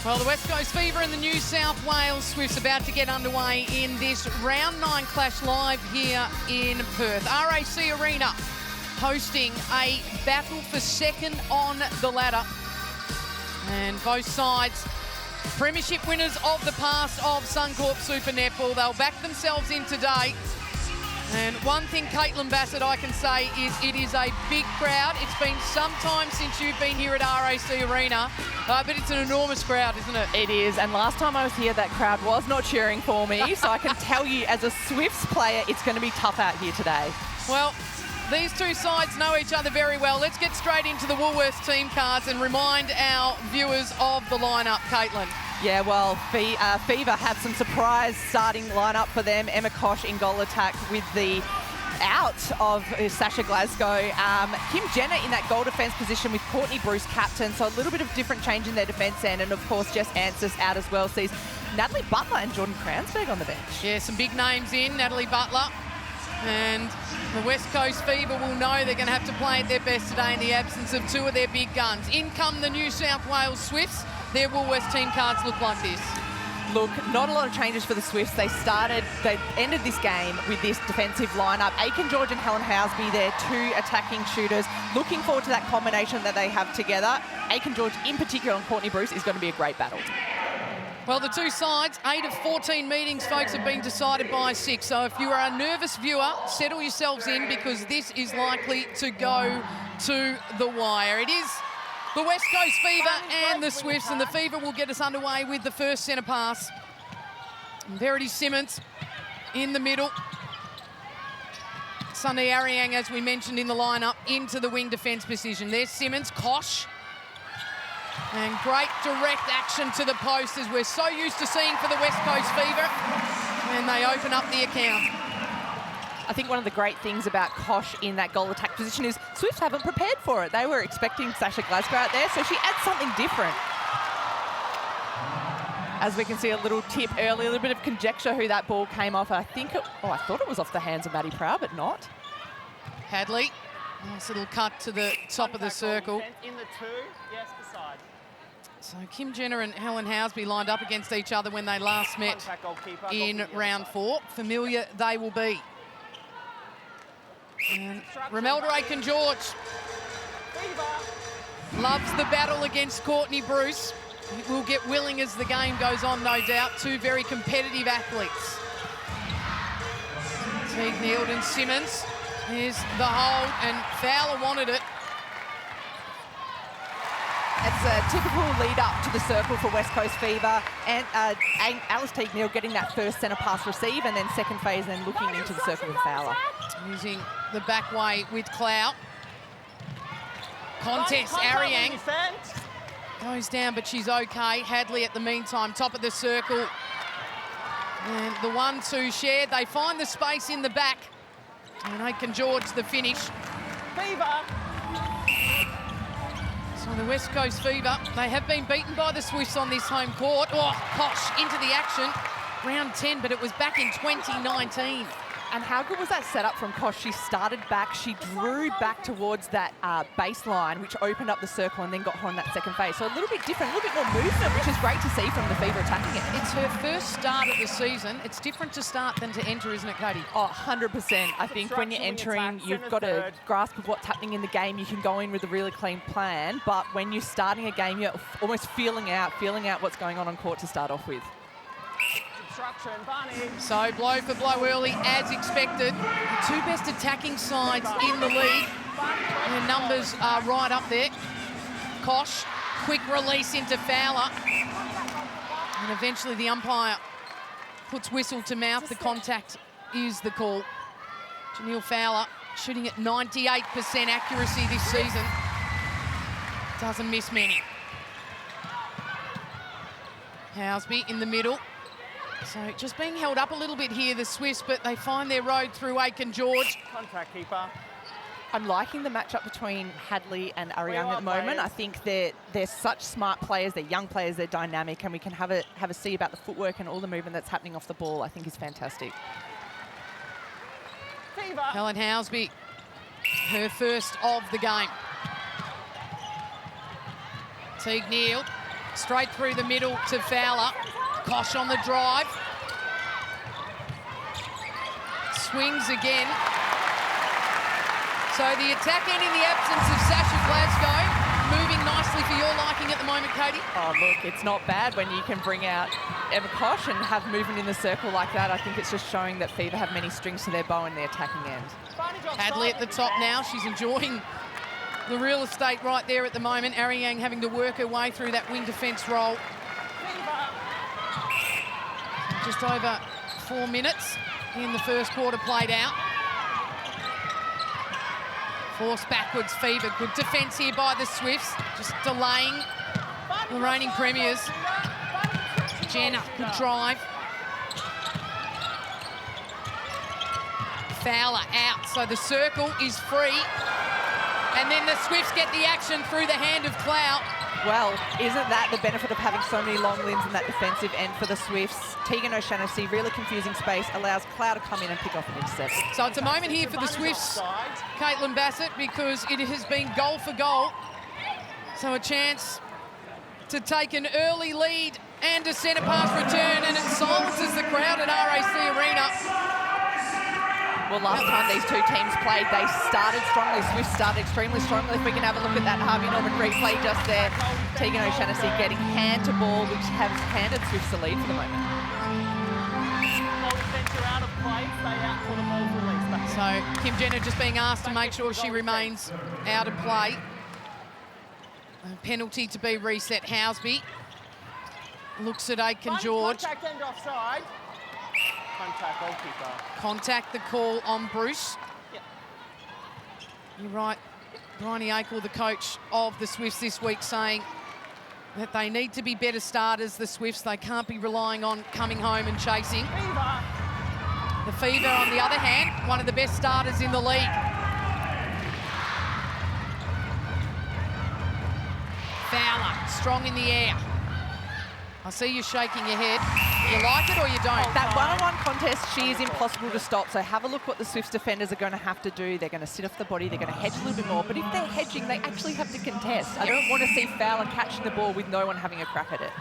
Well, the West Coast Fever and the New South Wales Swifts about to get underway in this round 9 clash live here in Perth. RAC Arena hosting a battle for second on the ladder. And both sides, premiership winners of the past of Suncorp Super Netball. They'll back themselves in today. And one thing, Caitlin Bassett, I can say is it is a big crowd. It's been some time since you've been here at RAC Arena, but it's an enormous crowd, isn't it? It is, and last time I was here, that crowd was not cheering for me, so I can tell you, as a Swifts player, it's going to be tough out here today. Well, these two sides know each other very well. Let's get straight into the Woolworths team cards and remind our viewers of the lineup, Caitlin. Yeah, well, Fever have some surprise starting lineup for them. Emma Kosh in goal attack with the out of Sasha Glasgow. Kim Jenner in that goal defence position with Courtney Bruce captain, so a little bit of different change in their defence end. And, of course, Jess Anstis out as well sees Natalie Butler and Jordan Kranzberg on the bench. Yeah, some big names in, Natalie Butler. And the West Coast Fever will know they're going to have to play at their best today in the absence of two of their big guns. In come the New South Wales Swifts. Their Woolworths team cards look like this. Look, not a lot of changes for the Swifts. They ended this game with this defensive lineup. Aiken George and Helen Housby, their two attacking shooters. Looking forward to that combination that they have together. Aiken George in particular and Courtney Bruce is going to be a great battle. Well, the two sides, 8 of 14 meetings, folks, have been decided by 6. So if you are a nervous viewer, settle yourselves in because this is likely to go to the wire. It is the West Coast Fever and the Swifts, and the Fever will get us underway with the first centre pass. And Verity Simmons in the middle. Sunday Ariang, as we mentioned in the lineup, into the wing defence position. There's Simmons, Kosh. And great direct action to the post as we're so used to seeing for the West Coast Fever. And they open up the account. I think one of the great things about Kosh in that goal attack position is Swifts haven't prepared for it. They were expecting Sasha Glasgow out there, so she adds something different. As we can see, a little tip early, a little bit of conjecture who that ball came off. I thought it was off the hands of Maddie Prow, but not. Hadley, nice little cut to the top of the circle. In the two, yes, beside. So Kim Jenner and Helen Housby lined up against each other when they last met in round 4. Familiar they will be. And Romelda Aiken-George loves the battle against Courtney Bruce. It will get willing as the game goes on, no doubt. Two very competitive athletes. Teague Neald and Simmons. Here's the hold, and Fowler wanted it. It's a typical lead up to the circle for West Coast Fever, and Alice Teague Neald getting that first centre pass receive, and then second phase, and then looking into the circle with Fowler. Using the back way with Clout. Contest, Ariang goes down, but she's okay. Hadley at the meantime, top of the circle. And the 1-2 shared. They find the space in the back. And Aiken-George the finish. Fever. So the West Coast Fever, they have been beaten by the Swifts on this home court. Oh, Kosh into the action. Round 10, but it was back in 2019. And how good was that setup from Kosh? She started back, she drew back towards that baseline, which opened up the circle and then got her on that second phase. So a little bit different, a little bit more movement, which is great to see from the Fever attacking it. It's her first start of the season. It's different to start than to enter, isn't it, Katie? Oh, 100%. I think when you're entering, you've got a grasp of what's happening in the game. You can go in with a really clean plan, but when you're starting a game, you're almost feeling out what's going on court to start off with. So blow for blow early, as expected. The two best attacking sides in the league. Their numbers are right up there. Kosh, quick release into Fowler. And eventually the umpire puts whistle to mouth. The contact is the call. Janelle Fowler shooting at 98% accuracy this season. Doesn't miss many. Housby in the middle. So just being held up a little bit here, the Swifts, but they find their road through Aiken-George. Contact keeper. I'm liking the matchup between Hadley and Ariang at the moment. I think they're such smart players, they're young players, they're dynamic, and we can have a see about the footwork and all the movement that's happening off the ball. I think is fantastic. Fever. Helen Housby, her first of the game. Teague Neald Straight through the middle to Fowler. Kosh on the drive. Swings again. So the attack end in the absence of Sasha Glasgow. Moving nicely for your liking at the moment, Katie. Oh, look, it's not bad when you can bring out Emma Kosh and have movement in the circle like that. I think it's just showing that Fever have many strings to their bow in the attacking end. Hadley at the top now. She's enjoying the real estate right there at the moment. Ariang having to work her way through that wing defence role. Just over 4 minutes in the first quarter played out. Force backwards, Fever. Good defence here by the Swifts. Just delaying the reigning premiers. Jenna, good drive. Fowler out, so the circle is free. And then the Swifts get the action through the hand of Clout. Well, isn't that the benefit of having so many long limbs in that defensive end for the Swifts? Tegan O'Shannessy, really confusing space, allows Cloud to come in and pick off an intercept. So it's a moment here for the Swifts, Caitlin Bassett, because it has been goal for goal. So a chance to take an early lead and a centre pass return, and it silences the crowd at RAC Arena. Well, last time these two teams played, they started strongly. Swifts started extremely strongly. If we can have a look at that Harvey Norman replay just there. Tegan O'Shannessy getting hand to ball, which has handed Swifts the lead for the moment. So Kim Jenner just being asked to make sure she remains out of play. A penalty to be reset. Housby looks at Aitken George. Contact and offside. Contact goalkeeper. Contact the call on Bruce. Yep. You're right. Bryony Akel, the coach of the Swifts this week, saying that they need to be better starters, the Swifts. They can't be relying on coming home and chasing. Fever. The Fever, on the other hand, one of the best starters in the league. Fowler, strong in the air. I see you shaking your head. You like it or you don't? That one-on-one contest, she is impossible to stop. So have a look what the Swifts defenders are going to have to do. They're going to sit off the body. They're going to hedge a little bit more. But if they're hedging, they actually have to contest. I don't want to see Fowler catching the ball with no one having a crack at it.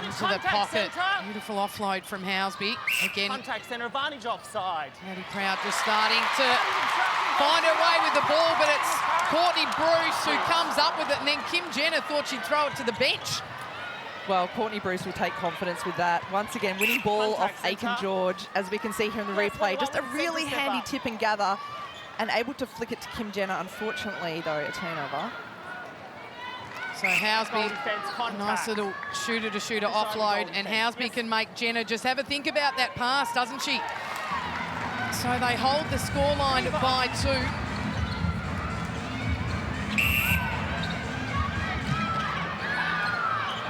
Into the pocket. Beautiful offload from Housby. Again, Contact centre, advantage offside. Maddie Proud just starting to find her way with the ball, but it's Courtney Bruce who comes up with it, and then Kim Jenner thought she'd throw it to the bench. Well, Courtney Bruce will take confidence with that. Once again, winning ball off Aitken George, as we can see here in the replay. Just a really handy tip and gather, and able to flick it to Kim Jenner. Unfortunately, though, a turnover. So Housby, a nice little shooter-to-shooter offload, and Housby can make Jenner just have a think about that pass, doesn't she? So they hold the scoreline by 2.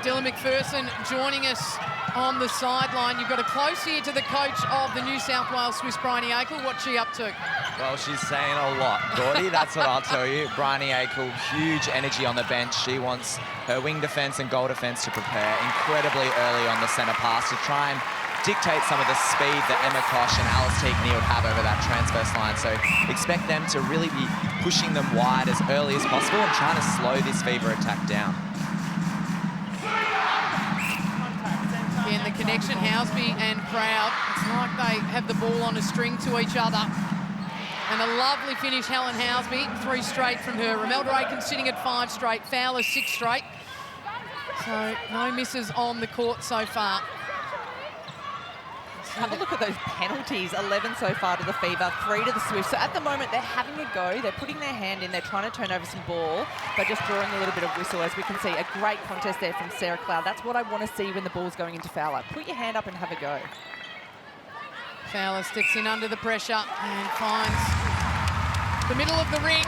Dylan McPherson joining us on the sideline. You've got a close ear to the coach of the New South Wales Swiss, Bryony Akel. What's she up to? Well, she's saying a lot, Gordy. That's what I'll tell you. Bryony Akel, huge energy on the bench. She wants her wing defence and goal defence to prepare incredibly early on the centre pass to try and dictate some of the speed that Emma Kosh and Alice Teagney would have over that transverse line. So expect them to really be pushing them wide as early as possible and trying to slow this Fever attack down. Again, the connection, Housby and Proud. It's like they have the ball on a string to each other. And a lovely finish, Helen Housby. 3 straight from her. Romelda Aitken sitting at 5 straight. Fowler 6 straight. So no misses on the court so far. Have a look at those penalties. 11 so far to the Fever, 3 to the Swifts. So at the moment, they're having a go. They're putting their hand in. They're trying to turn over some ball, but just drawing a little bit of whistle, as we can see. A great contest there from Sarah Cloud. That's what I want to see when the ball's going into Fowler. Put your hand up and have a go. Fowler sticks in under the pressure and finds the middle of the ring.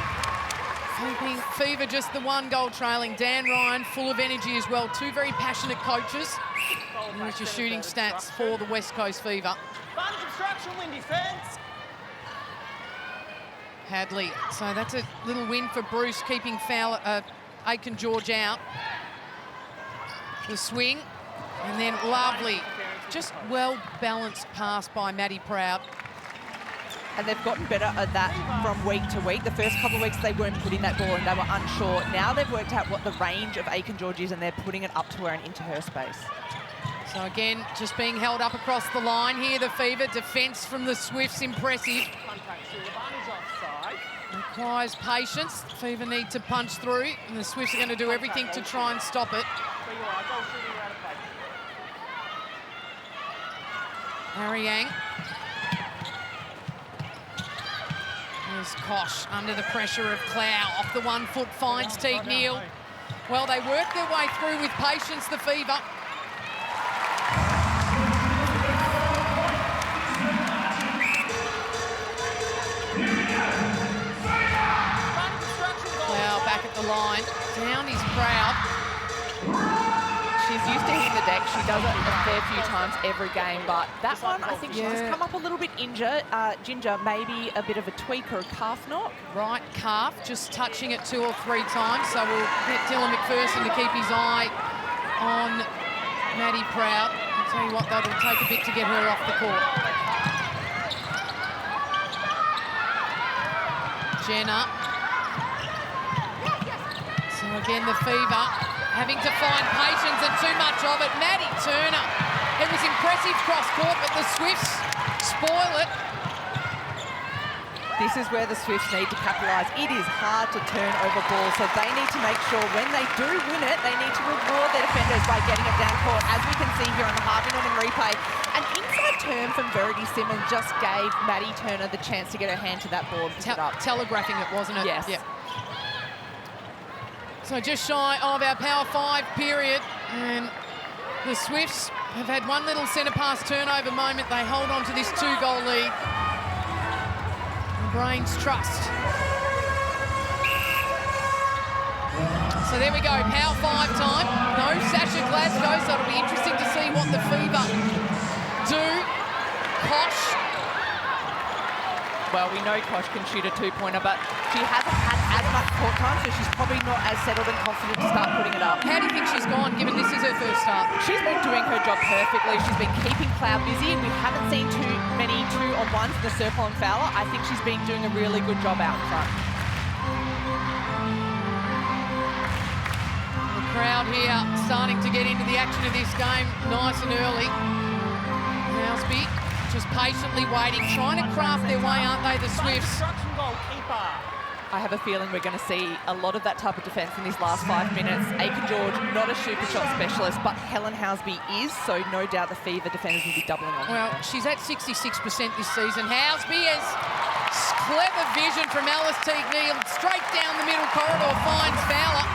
Keeping Fever just the 1 goal trailing. Dan Ryan, full of energy as well. 2 very passionate coaches. Here's your shooting stats for the West Coast Fever. Advantage obstruction, win defence. Hadley. So that's a little win for Bruce, keeping Fowler, Aitken George out. The swing, and then lovely, just well-balanced pass by Maddie Proud. and they've gotten better at that from week to week. The first couple of weeks they weren't putting that ball and they were unsure. Now they've worked out what the range of Aiken George is and they're putting it up to her and into her space. So again, just being held up across the line here, the Fever. Defence from the Swifts, impressive. Requires patience. Fever need to punch through, and the Swifts are going to do everything to try and stop it. Harry Yang. There's Kosh under the pressure of Clow. Off the 1 foot, finds Teague Neal. Well, they work their way through with patience, the Fever. Clow back at the line. Down is Proud. She's used to hitting the deck. She does it a fair few times every game, but that one, I think she's just come up a little bit injured. Ginger, maybe a bit of a tweak or a calf knock. Right calf, just touching it 2 or 3 times. So we'll get Dylan McPherson to keep his eye on Maddie Proud. I'll tell you what, though, it'll take a bit to get her off the court. Jenna. So again, the Fever having to find patience and too much of it. Maddie Turner. It was impressive cross-court, but the Swifts spoil it. This is where the Swifts need to capitalise. It is hard to turn over balls, so they need to make sure when they do win it, they need to reward their defenders by getting it down court, as we can see here on the Harvey Norman replay. An inside turn from Verity Simmons just gave Maddie Turner the chance to get her hand to that ball and pick it up. Telegraphing it, wasn't it? Yes. Yep. So just shy of our Power 5 period, and the Swifts have had one little centre pass turnover moment. They hold on to this 2-goal lead. Brains trust. So there we go, Power 5 time. No Sasha Glasgow, so it'll be interesting to see what the Fever do. Kosh. Well, we know Kosh can shoot a 2-pointer, but she hasn't had as much court time, so she's probably not as settled and confident to start putting it up. How do you think she's gone, given this is her first start? She's been doing her job perfectly. She's been keeping Cloud busy, and we haven't seen too many 2-on-1s in the circle and Fowler. I think she's been doing a really good job out front. The crowd here starting to get into the action of this game nice and early. Housby just patiently waiting, trying to craft their way, aren't they, the Swifts? I have a feeling we're going to see a lot of that type of defence in these last 5 minutes. Aiken George, not a super shot specialist, but Helen Housby is, so no doubt the Fever defenders will be doubling on. Well, she's at 66% this season. Housby has clever vision from Alice Teague Neal, straight down the middle corridor, finds Fowler.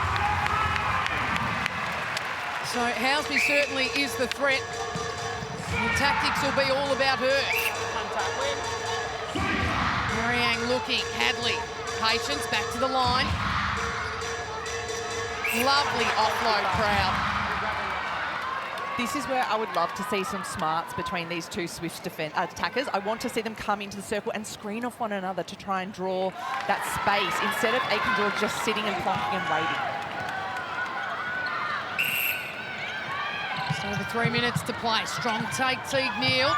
So Housby certainly is the threat. The tactics will be all about her. Marianne looking, Hadley, patience, back to the line. Lovely offload, Proud. This is where I would love to see some smarts between these two Swift attackers. I want to see them come into the circle and screen off one another to try and draw that space instead of Aiken George just sitting and plonking and waiting. So the 3 minutes to play. Strong take, Teague Neal.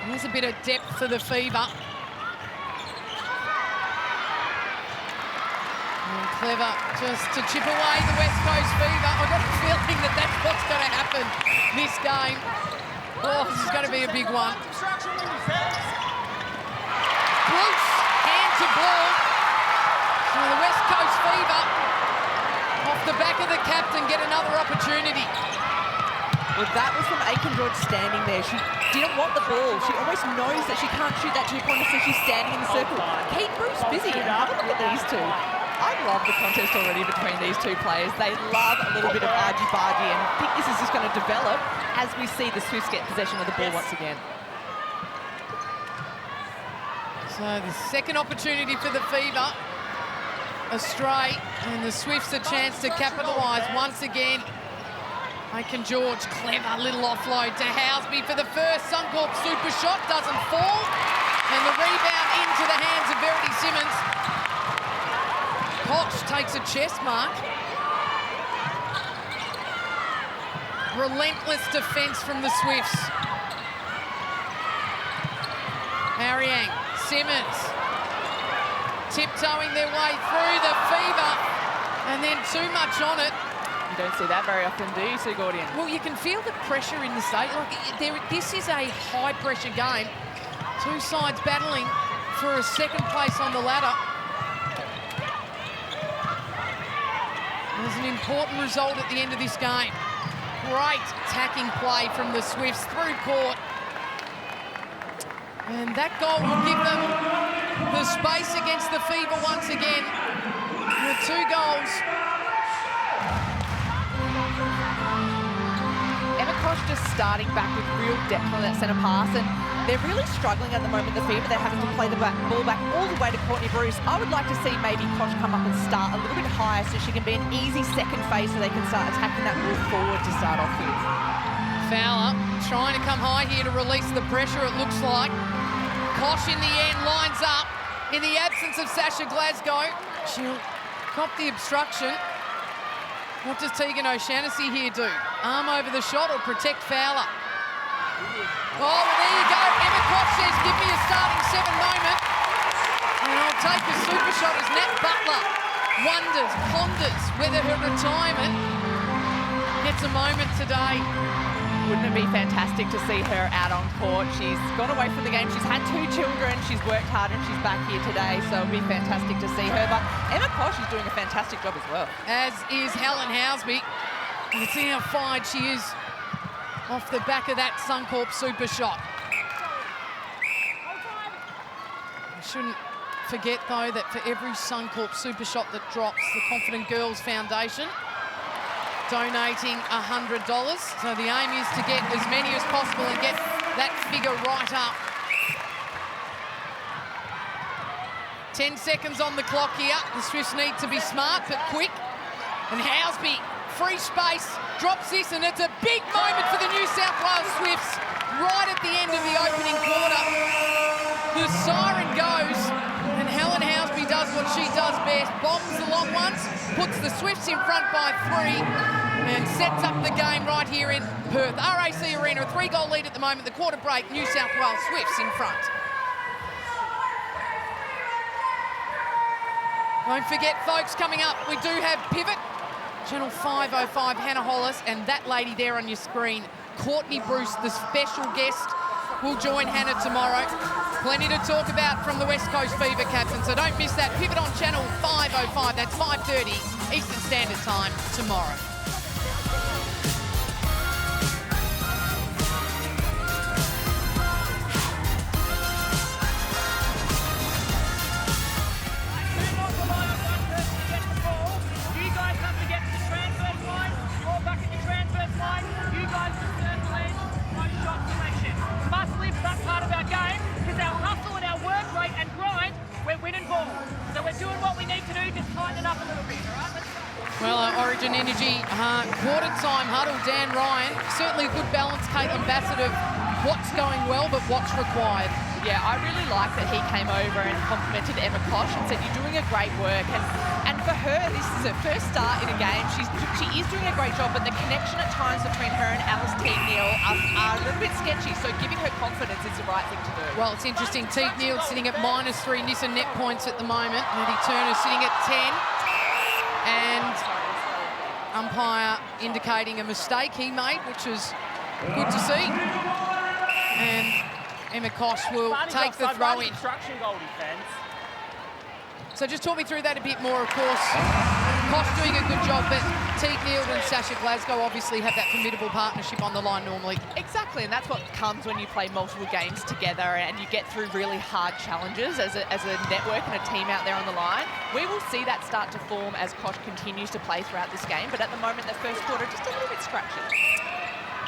There's a bit of depth for the Fever. And Clever just to chip away the West Coast Fever. I've got a feeling that that's what's going to happen this game. Oh, this is going to be a big one. Bruce, hand to ball. So the West Coast Fever, off the back of the captain, get another opportunity. Well, that was from Aiken George standing there. She didn't want the ball. She almost knows that she can't shoot that 2-pointer, so she's standing in the circle. Keep Bruce busy and have a look at these two. I love the contest already between these two players. They love a little bit of argy-bargy, and I think this is just going to develop as we see the Swifts get possession of the ball once again. So the second opportunity for the Fever. A straight, and the Swifts a chance to capitalise once again. Aiken George, clever little offload to Housby for the first. Suncorp super shot, doesn't fall. And the rebound into the hands of Verity Simmons. Koch takes a chest mark. Relentless defence from the Swifts. Mariang Simmons tiptoeing their way through the Fever, and then too much on it. You don't see that very often, do you, Sue Gordian? Well, you can feel the pressure in the state. This is a high-pressure game. Two sides battling for a second place on the ladder. There's an important result at the end of this game. Great attacking play from the Swifts through court. And that goal will give them the space against the Fever once again. With 2 goals. Just starting back with real depth on that centre pass, and they're really struggling at the moment, the Fever. They're having to play the ball back all the way to Courtney Bruce. I would like to see maybe Kosh come up and start a little bit higher so she can be an easy second phase so they can start attacking that ball forward to start off with. Fowler trying to come high here to release the pressure, it looks like. Kosh in the end lines up in the absence of Sasha Glasgow. She'll cop the obstruction. What does Tegan O'Shannessy here do? Arm over the shot or protect Fowler? Oh, well, there you go. Emma Koch says, give me a starting 7 moment. And I'll take a super shot as Nat Butler ponders whether her retirement gets a moment today. Wouldn't it be fantastic to see her out on court? She's gone away from the game. She's had 2 children. She's worked hard and she's back here today. So it'll be fantastic to see her. But Emma Koch is doing a fantastic job as well. As is Helen Housby. You can see how fired she is off the back of that Suncorp super shot. I shouldn't forget, though, that for every Suncorp super shot that drops, the Confident Girls Foundation donating $100. So the aim is to get as many as possible and get that figure right up. 10 seconds on the clock here. The Swifts need to be smart but quick. And Housby, free space, drops this, and it's a big moment for the New South Wales Swifts right at the end of the opening quarter. The siren goes, and Helen Housby does what she does best, bombs the long ones, puts the Swifts in front by 3, and sets up the game right here in Perth. RAC Arena, a 3-goal lead at the moment. The quarter break, New South Wales Swifts in front. Don't forget, folks, coming up, we do have Pivot, Channel 505, Hannah Hollis, and that lady there on your screen, Courtney Bruce, the special guest, will join Hannah tomorrow. Plenty to talk about from the West Coast Fever captain, so don't miss that. Pivot on Channel 505, that's 5:30 Eastern Standard Time tomorrow. Well, Origin Energy quarter time huddle, Dan Ryan. Certainly a good balance, Caitlin Bassett, of what's going well but what's required. Yeah, I really like that he came over and complimented Emma Koch and said, you're doing a great work. And for her, this is her first start in a game. She is doing a great job, but the connection at times between her and Alice Teague-Neal are a little bit sketchy, so giving her confidence is the right thing to do. Well, it's interesting. Teague-Neal sitting at -3 Nissan net points at the moment. Maddie Turner sitting at 10. And umpire indicating a mistake he made, which is good to see. And Emma Koch will take the throw in. Goal defense. So just talk me through that a bit more, of course. Koch doing a good job, but Teague-Neal and Sasha Glasgow obviously have that formidable partnership on the line normally. Exactly, and that's what comes when you play multiple games together and you get through really hard challenges as a network and a team out there on the line. We will see that start to form as Koch continues to play throughout this game, but at the moment, the first quarter, just a little bit scratchy.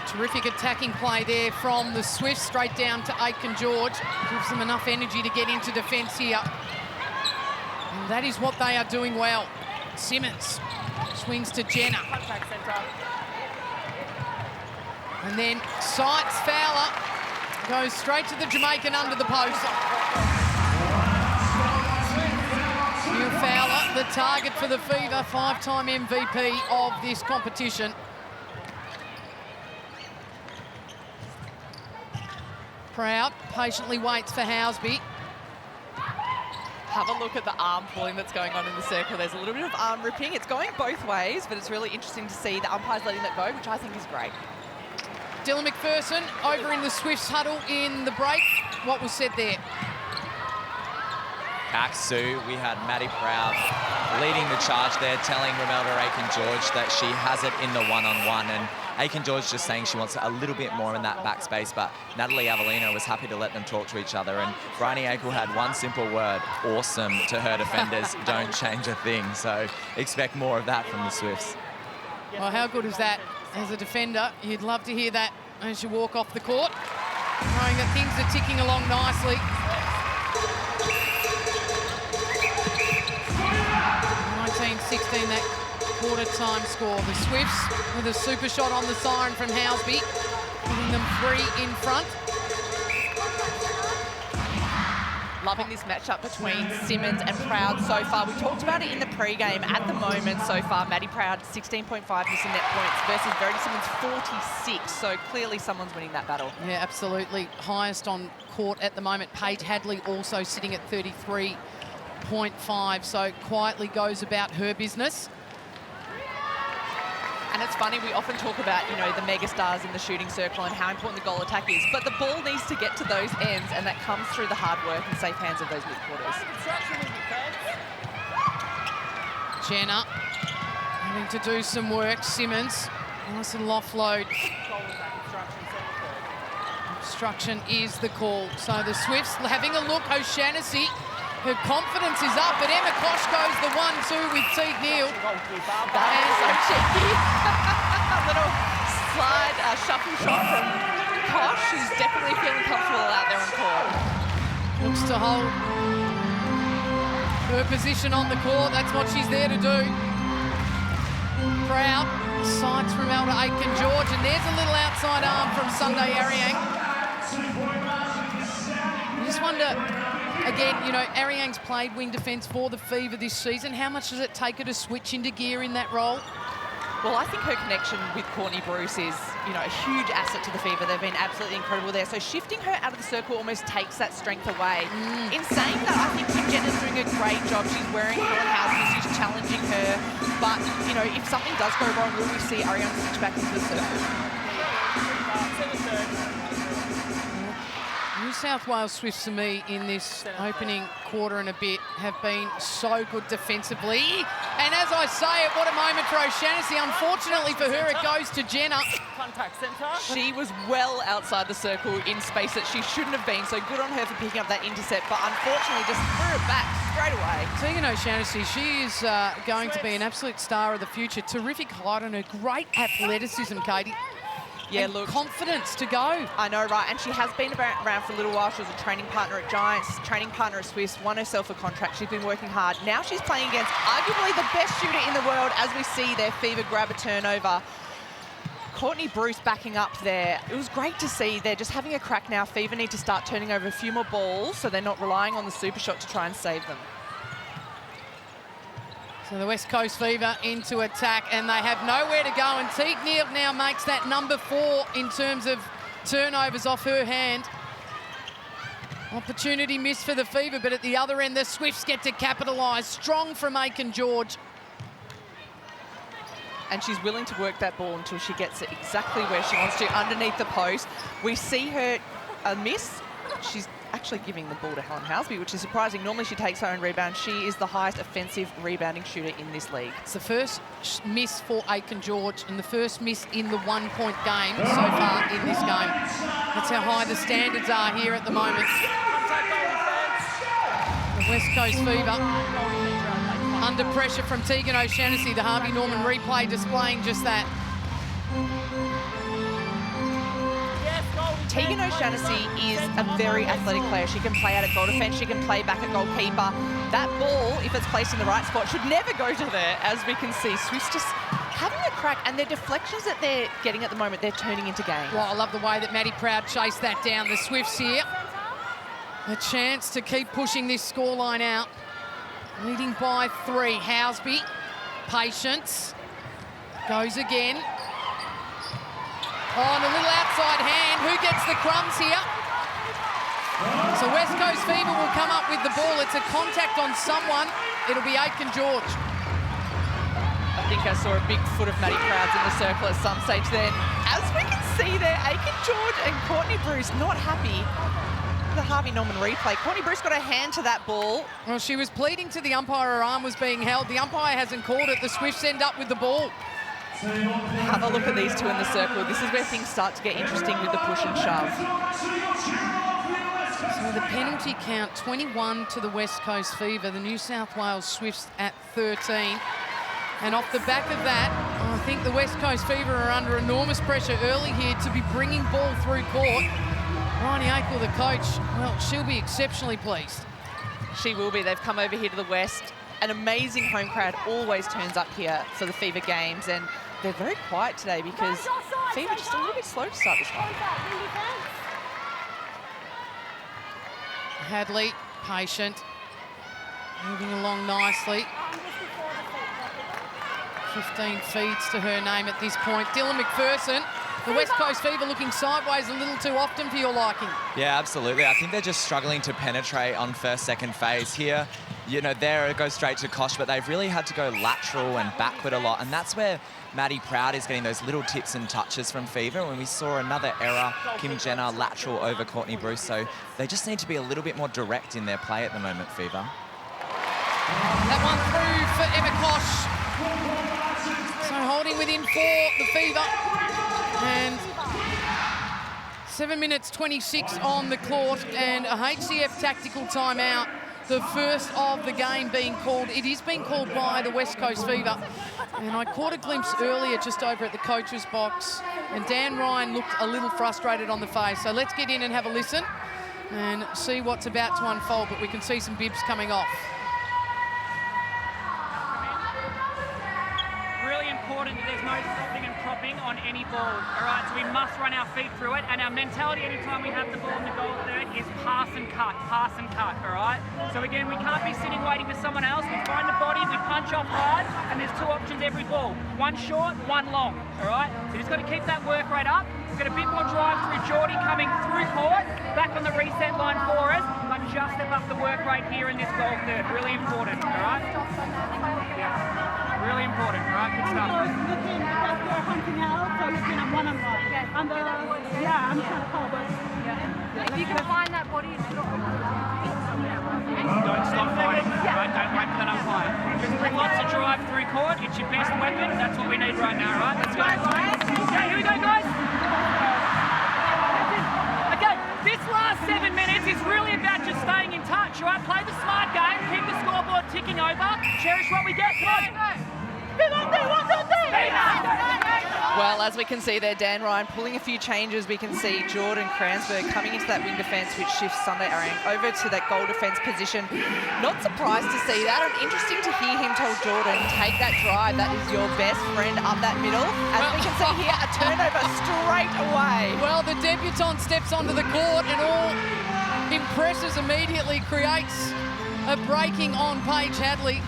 Terrific attacking play there from the Swifts, straight down to Aitken George. Gives them enough energy to get into defence here. And that is what they are doing well. Simmons swings to Jenner. And then sights Fowler. Goes straight to the Jamaican under the post. Neil Fowler, the target for the Fever, 5-time MVP of this competition. Proud patiently waits for Housby. Have a look at the arm pulling that's going on in the circle. There's a little bit of arm ripping. It's going both ways, but it's really interesting to see the umpires letting that go, which I think is great. Dylan McPherson over in the Swifts huddle in the break. What was said there? Sue, we had Maddie Proud leading the charge there, telling Romelda Aiken-George that she has it in the one-on-one, and Aiken-George just saying she wants a little bit more in that backspace, but Natalie Avellino was happy to let them talk to each other, and Bryony Akel had one simple word, awesome, to her defenders. Don't change a thing, so expect more of that from the Swifts. Well, how good is that as a defender? You'd love to hear that as you walk off the court, knowing that things are ticking along nicely. 19-16 that quarter time score. The Swifts with a super shot on the siren from Housby, putting them 3 in front. Loving this matchup between Simmons and Proud so far. We talked about it in the pre-game. At the moment so far, Maddie Proud 16.5 missing net points versus Verity Simmons 46. So clearly someone's winning that battle. Yeah, absolutely. Highest on court at the moment. Paige Hadley also sitting at 33.5. So quietly goes about her business. And it's funny, we often talk about, you know, the mega stars in the shooting circle and how important the goal attack is, but the ball needs to get to those ends, and that comes through the hard work and safe hands of those midquarters. Jenna having to do some work. Simmons, nice little offload. Obstruction is the call. So the Swifts having a look. O'Shaughnessy, her confidence is up, but Emma Kosh goes the 1-2 with Teague Neal. That is so cheeky. A little slide, shuffle shot from Kosh, who's definitely feeling comfortable out there on court. Looks to hold her position on the court. That's what she's there to do. Proud, sides from Elder Aiken-George, and there's a little outside arm from Sunday Ariang. I just wonder, again, you know, Ariang's played wing defence for the Fever this season. How much does it take her to switch into gear in that role? Well, I think her connection with Courtney Bruce is, you know, a huge asset to the Fever. They've been absolutely incredible there. So shifting her out of the circle almost takes that strength away. In saying that, I think Kim Jenner's doing a great job. She's wearing Helen Houses, she's challenging her. But, you know, if something does go wrong, will we see Ariane switch back into the circle? New South Wales Swifts, to me, in this opening quarter and a bit, have been so good defensively. And as I say it, what a moment for O'Shaughnessy. Unfortunately for her, it goes to Jenna. Contact centre. She was well outside the circle in space that she shouldn't have been, so good on her for picking up that intercept, but unfortunately just threw it back straight away. Tegan O'Shaughnessy, she is going to be an absolute star of the future. Terrific height on her, great athleticism, Katie. Yeah, and look, confidence to go. I know, right? And she has been around for a little while. She was a training partner at Giants, training partner at Swifts, won herself a contract. She's been working hard. Now she's playing against arguably the best shooter in the world, as we see their Fever grab a turnover. Courtney Bruce backing up there. It was great to see. They're just having a crack now. Fever need to start turning over a few more balls so they're not relying on the super shot to try and save them. So the West Coast Fever into attack, and they have nowhere to go. And Teague Neal now makes that number 4 in terms of turnovers off her hand. Opportunity missed for the Fever, but at the other end, the Swifts get to capitalise. Strong from Aiken-George. And she's willing to work that ball until she gets it exactly where she wants to, underneath the post. We see her miss. She's actually giving the ball to Helen Housby, which is surprising. Normally she takes her own rebound. She is the highest offensive rebounding shooter in this league. It's the first miss for Aiken-George and the first miss in the one-point game so far in this game. That's how high the standards are here at the moment. The West Coast Fever under pressure from Tegan O'Shaughnessy. The Harvey Norman replay displaying just that. Tegan O'Shaughnessy is a very athletic player. She can play out at goal defence, she can play back at goalkeeper. That ball, if it's placed in the right spot, should never go to there, as we can see. Swifts just having a crack, and their deflections that they're getting at the moment, they're turning into games. Well, I love the way that Maddie Proud chased that down. The Swifts here, a chance to keep pushing this scoreline out. Leading by 3. Housby, patience, goes again. Oh, and a little outside hand. Who gets the crumbs here? So West Coast Fever will come up with the ball. It's a contact on someone. It'll be Aiken George. I think I saw a big foot of Maddie Prouds in the circle at some stage then. As we can see there, Aiken George and Courtney Bruce not happy. The Harvey Norman replay. Courtney Bruce got a hand to that ball. Well, she was pleading to the umpire her arm was being held. The umpire hasn't called it. The Swifts end up with the ball. Have a look at these two in the circle. This is where things start to get interesting with the push and shove. So the penalty count, 21 to the West Coast Fever. The New South Wales Swifts at 13. And off the back of that, I think the West Coast Fever are under enormous pressure early here to be bringing ball through court. Bryony Akel, the coach, well, she'll be exceptionally pleased. She will be. They've come over here to the West. An amazing home crowd always turns up here for the Fever games, and they're very quiet today because Fever just a little bit slow to start this one. Hadley, patient, moving along nicely. 15 feeds to her name at this point. Dylan McPherson, the West Coast Fever looking sideways a little too often for your liking. Yeah, absolutely. I think they're just struggling to penetrate on first, second phase. Here, you know, there it goes straight to Kosh, but they've really had to go lateral and backward a lot. And that's where Maddie Proud is getting those little tips and touches from Fever. When we saw another error, Kim Jenner lateral over Courtney Bruce. So they just need to be a little bit more direct in their play at the moment, Fever. That one through for Emma Kosh. So holding within 4, the Fever. And 7 minutes 26 on the clock and a HCF tactical timeout. The first of the game being called. It is being called by the West Coast Fever. And I caught a glimpse earlier just over at the coach's box. And Dan Ryan looked a little frustrated on the face. So let's get in and have a listen and see what's about to unfold. But we can see some bibs coming off. Important that there's no stopping and propping on any ball, all right? So we must run our feet through it, and our mentality anytime we have the ball in the goal third is pass and cut, all right? So again, we can't be sitting waiting for someone else. We find the body, we punch off hard, and there's 2 options every ball. One short, one long, all right? So you just got to keep that work rate up. We've got a bit more drive through Geordie coming through court, back on the reset line for us, but just step up the work rate here in this goal third. Really important, all right? Yeah. Really important, right? Good stuff. So looking because you're hunting out, so looking at one-on-one. Yeah. And I'm trying to cover. If you can find that body and drop it. Don't stop fighting, right? Don't wait for that umpire. Just bring lots of drive through court. It's your best weapon. That's what we need right now, right? Let's go. Okay, here we go, guys. Okay, this last 7 minutes is really about just staying in touch, right? Play the smart game, keep the scoreboard ticking over, cherish what we get. Come on. Well, as we can see there, Dan Ryan pulling a few changes. We can see Jordan Kranzberg coming into that wing defence, which shifts Sunday Arang over to that goal defence position. Not surprised to see that, and interesting to hear him tell Jordan, take that drive, that is your best friend up that middle. As we can see here, a turnover straight away. Well, the debutant steps onto the court and all impresses immediately, creates a breaking on Paige Hadley.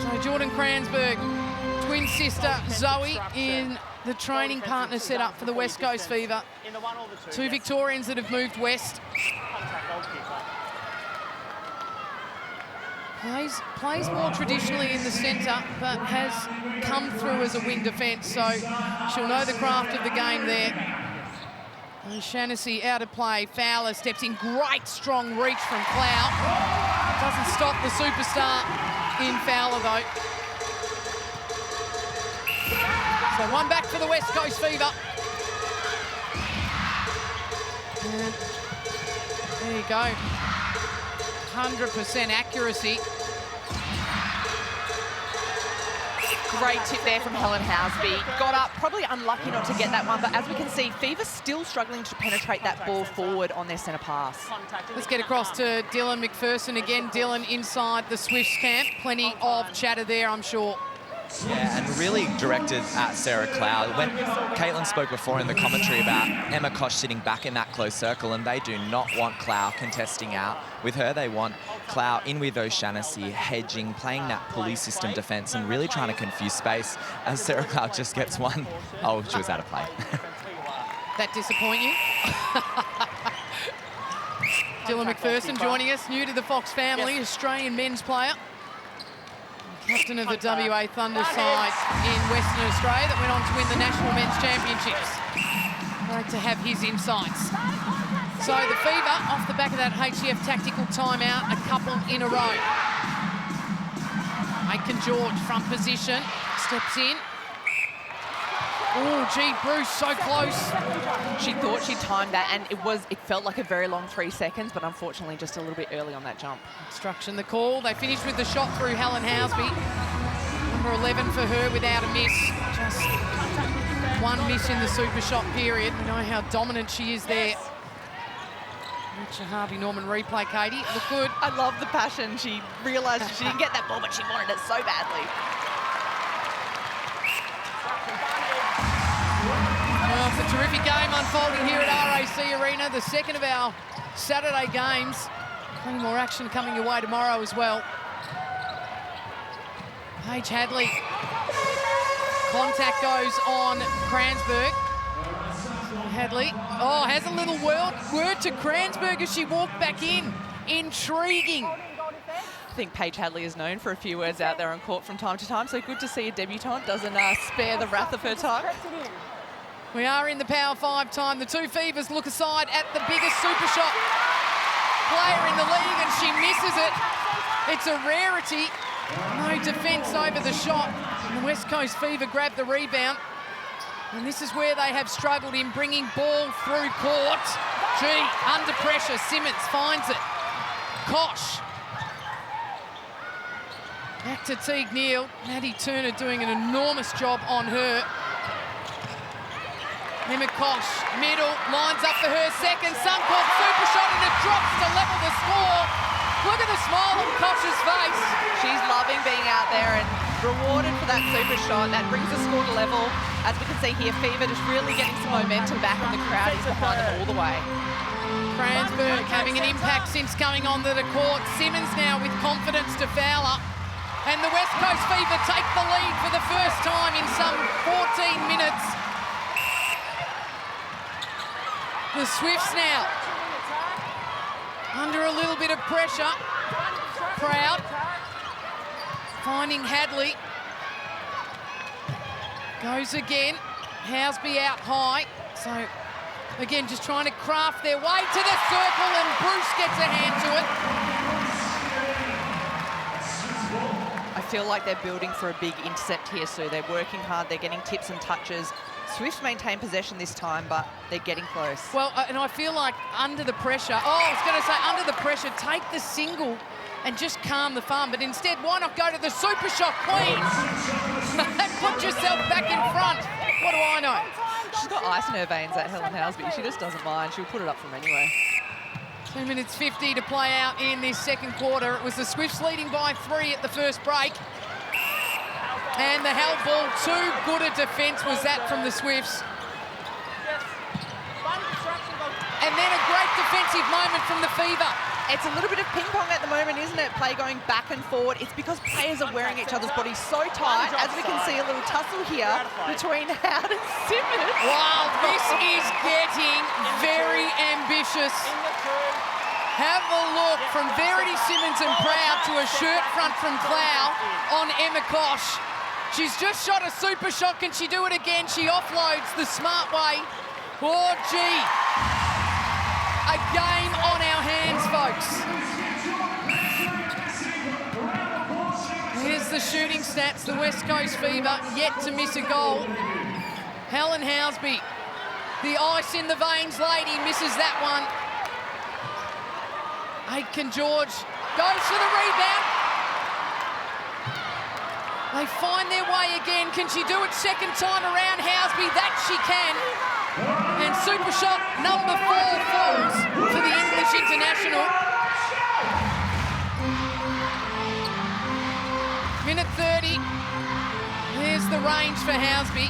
So Jordan Kranzberg, twin sister Zoe in the training partner set up for the West Coast Fever. 2 Victorians that have moved west. Plays more traditionally in the centre, but has come through as a wing defence, so she'll know the craft of the game there. And Shaughnessy out of play. Fowler steps in. Great strong reach from Clow. Doesn't stop the superstar in Fowler, though. So one back for the West Coast Fever. And there you go. 100% accuracy. Great tip there from Helen Housby. Got up, probably unlucky not to get that one, but as we can see, Fever still struggling to penetrate that ball forward on their centre pass. Let's get across to Dylan McPherson again. Dylan inside the Swifts camp. Plenty of chatter there, I'm sure. Yeah, and really directed at Sarah Cloud. When Caitlin spoke before in the commentary about Emma Kosh sitting back in that close circle, and they do not want Cloud contesting out with her. They want Cloud in with O'Shaughnessy, hedging, playing that pulley system defence and really trying to confuse space as Sarah Cloud just gets one. Oh, she was out of play. That disappoint you? Dylan McPherson joining us, new to the Fox family, Australian men's player. Captain of the WA Thunder side in Western Australia that went on to win the National Men's Championships. Great to have his insights. So the Fever, off the back of that HCF tactical timeout, a couple in a row. Aiken George, front position, steps in. Oh, gee, Bruce, so close. She thought she timed that, and it felt like a very long 3 seconds, but unfortunately just a little bit early on that jump. Instruction, the call. They finished with the shot through Helen Housby. Number 11 for her without a miss. Just one miss in the super shot period. We know how dominant she is there. Richard Harvey Norman replay, Katie. Look good. I love the passion. She realised she didn't get that ball, but she wanted it so badly. Well, it's a terrific game unfolding here at RAC Arena, the second of our Saturday games. Plenty more action coming your way tomorrow as well. Paige Hadley. Contact goes on Kranzberg. Hadley, has a little word to Kranzberg as she walked back in. Intriguing. I think Paige Hadley is known for a few words out there on court from time to time, so good to see a debutante doesn't spare the wrath of her time. We are in the Power 5 time. The two Fevers look aside at the biggest super shot player in the league, and she misses it. It's a rarity. No defence over the shot. And the West Coast Fever grab the rebound. And this is where they have struggled in bringing ball through court. Gee, under pressure, Simmons finds it. Kosh. Back to Teague Neal. Maddie Turner doing an enormous job on her. Emma Kosh, middle, lines up for her second. Suncorp super shot and it drops to level the score. Look at the smile on Kosh's face. She's loving being out there and rewarded for that super shot. That brings the score to level. As we can see here, Fever just really getting some momentum back, and the crowd is behind them all the way. Kranzberg having an impact since coming onto the court. Simmons now with confidence to foul her. And the West Coast Fever take the lead for the first time in some 14 minutes. The Swifts now under a little bit of pressure. Proud finding Hadley. Goes again. Housby out high. So again, just trying to craft their way to the circle, and Bruce gets a hand to it. I feel like they're building for a big intercept here, Sue. They're working hard. They're getting tips and touches. Swifts maintain possession this time, but they're getting close. Well, and I feel like under the pressure, I was going to say under the pressure, take the single and just calm the fun. But instead, why not go to the super shot queen and put yourself back in front? What do I know? She's got ice in her veins, that Helen Housby. She just doesn't mind. She'll put it up from anywhere. 2 minutes 50 to play out in this second quarter. It was the Swifts leading by 3 at the first break. And the held ball, too good a defence was that from the Swifts. And then a great defensive moment from the Fever. It's a little bit of ping pong at the moment, isn't it? Play going back and forward. It's because players are wearing each other's bodies so tight. As we can see, a little tussle here between Howard and Simmons. Wow, this is getting very ambitious. Have a look from Verity Simmons and Proud to a shirt front from Clow on Emma Kosh. She's just shot a super shot. Can she do it again? She offloads the smart way. Oh, gee. A game on our hands, folks. Here's the shooting stats. The West Coast Fever yet to miss a goal. Helen Housby, the ice in the veins lady, misses that one. Aiken George goes for the rebound. They find their way again. Can she do it second time around? Housby, that she can. And super shot number 4 falls for the English international. Minute 30. There's the range for Housby.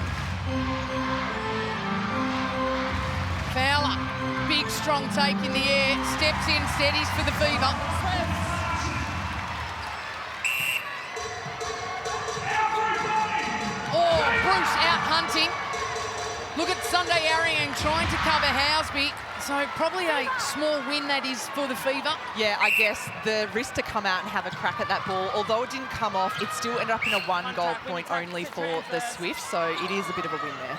Fowler, big strong take in the air. Steps in, steadies for the Fever. Bruce out hunting. Look at Sunday Ariang trying to cover Housby. So probably a small win that is for the Fever. Yeah, I guess the risk to come out and have a crack at that ball, although it didn't come off, it still ended up in a 1-goal point only for the Swifts, so it is a bit of a win there.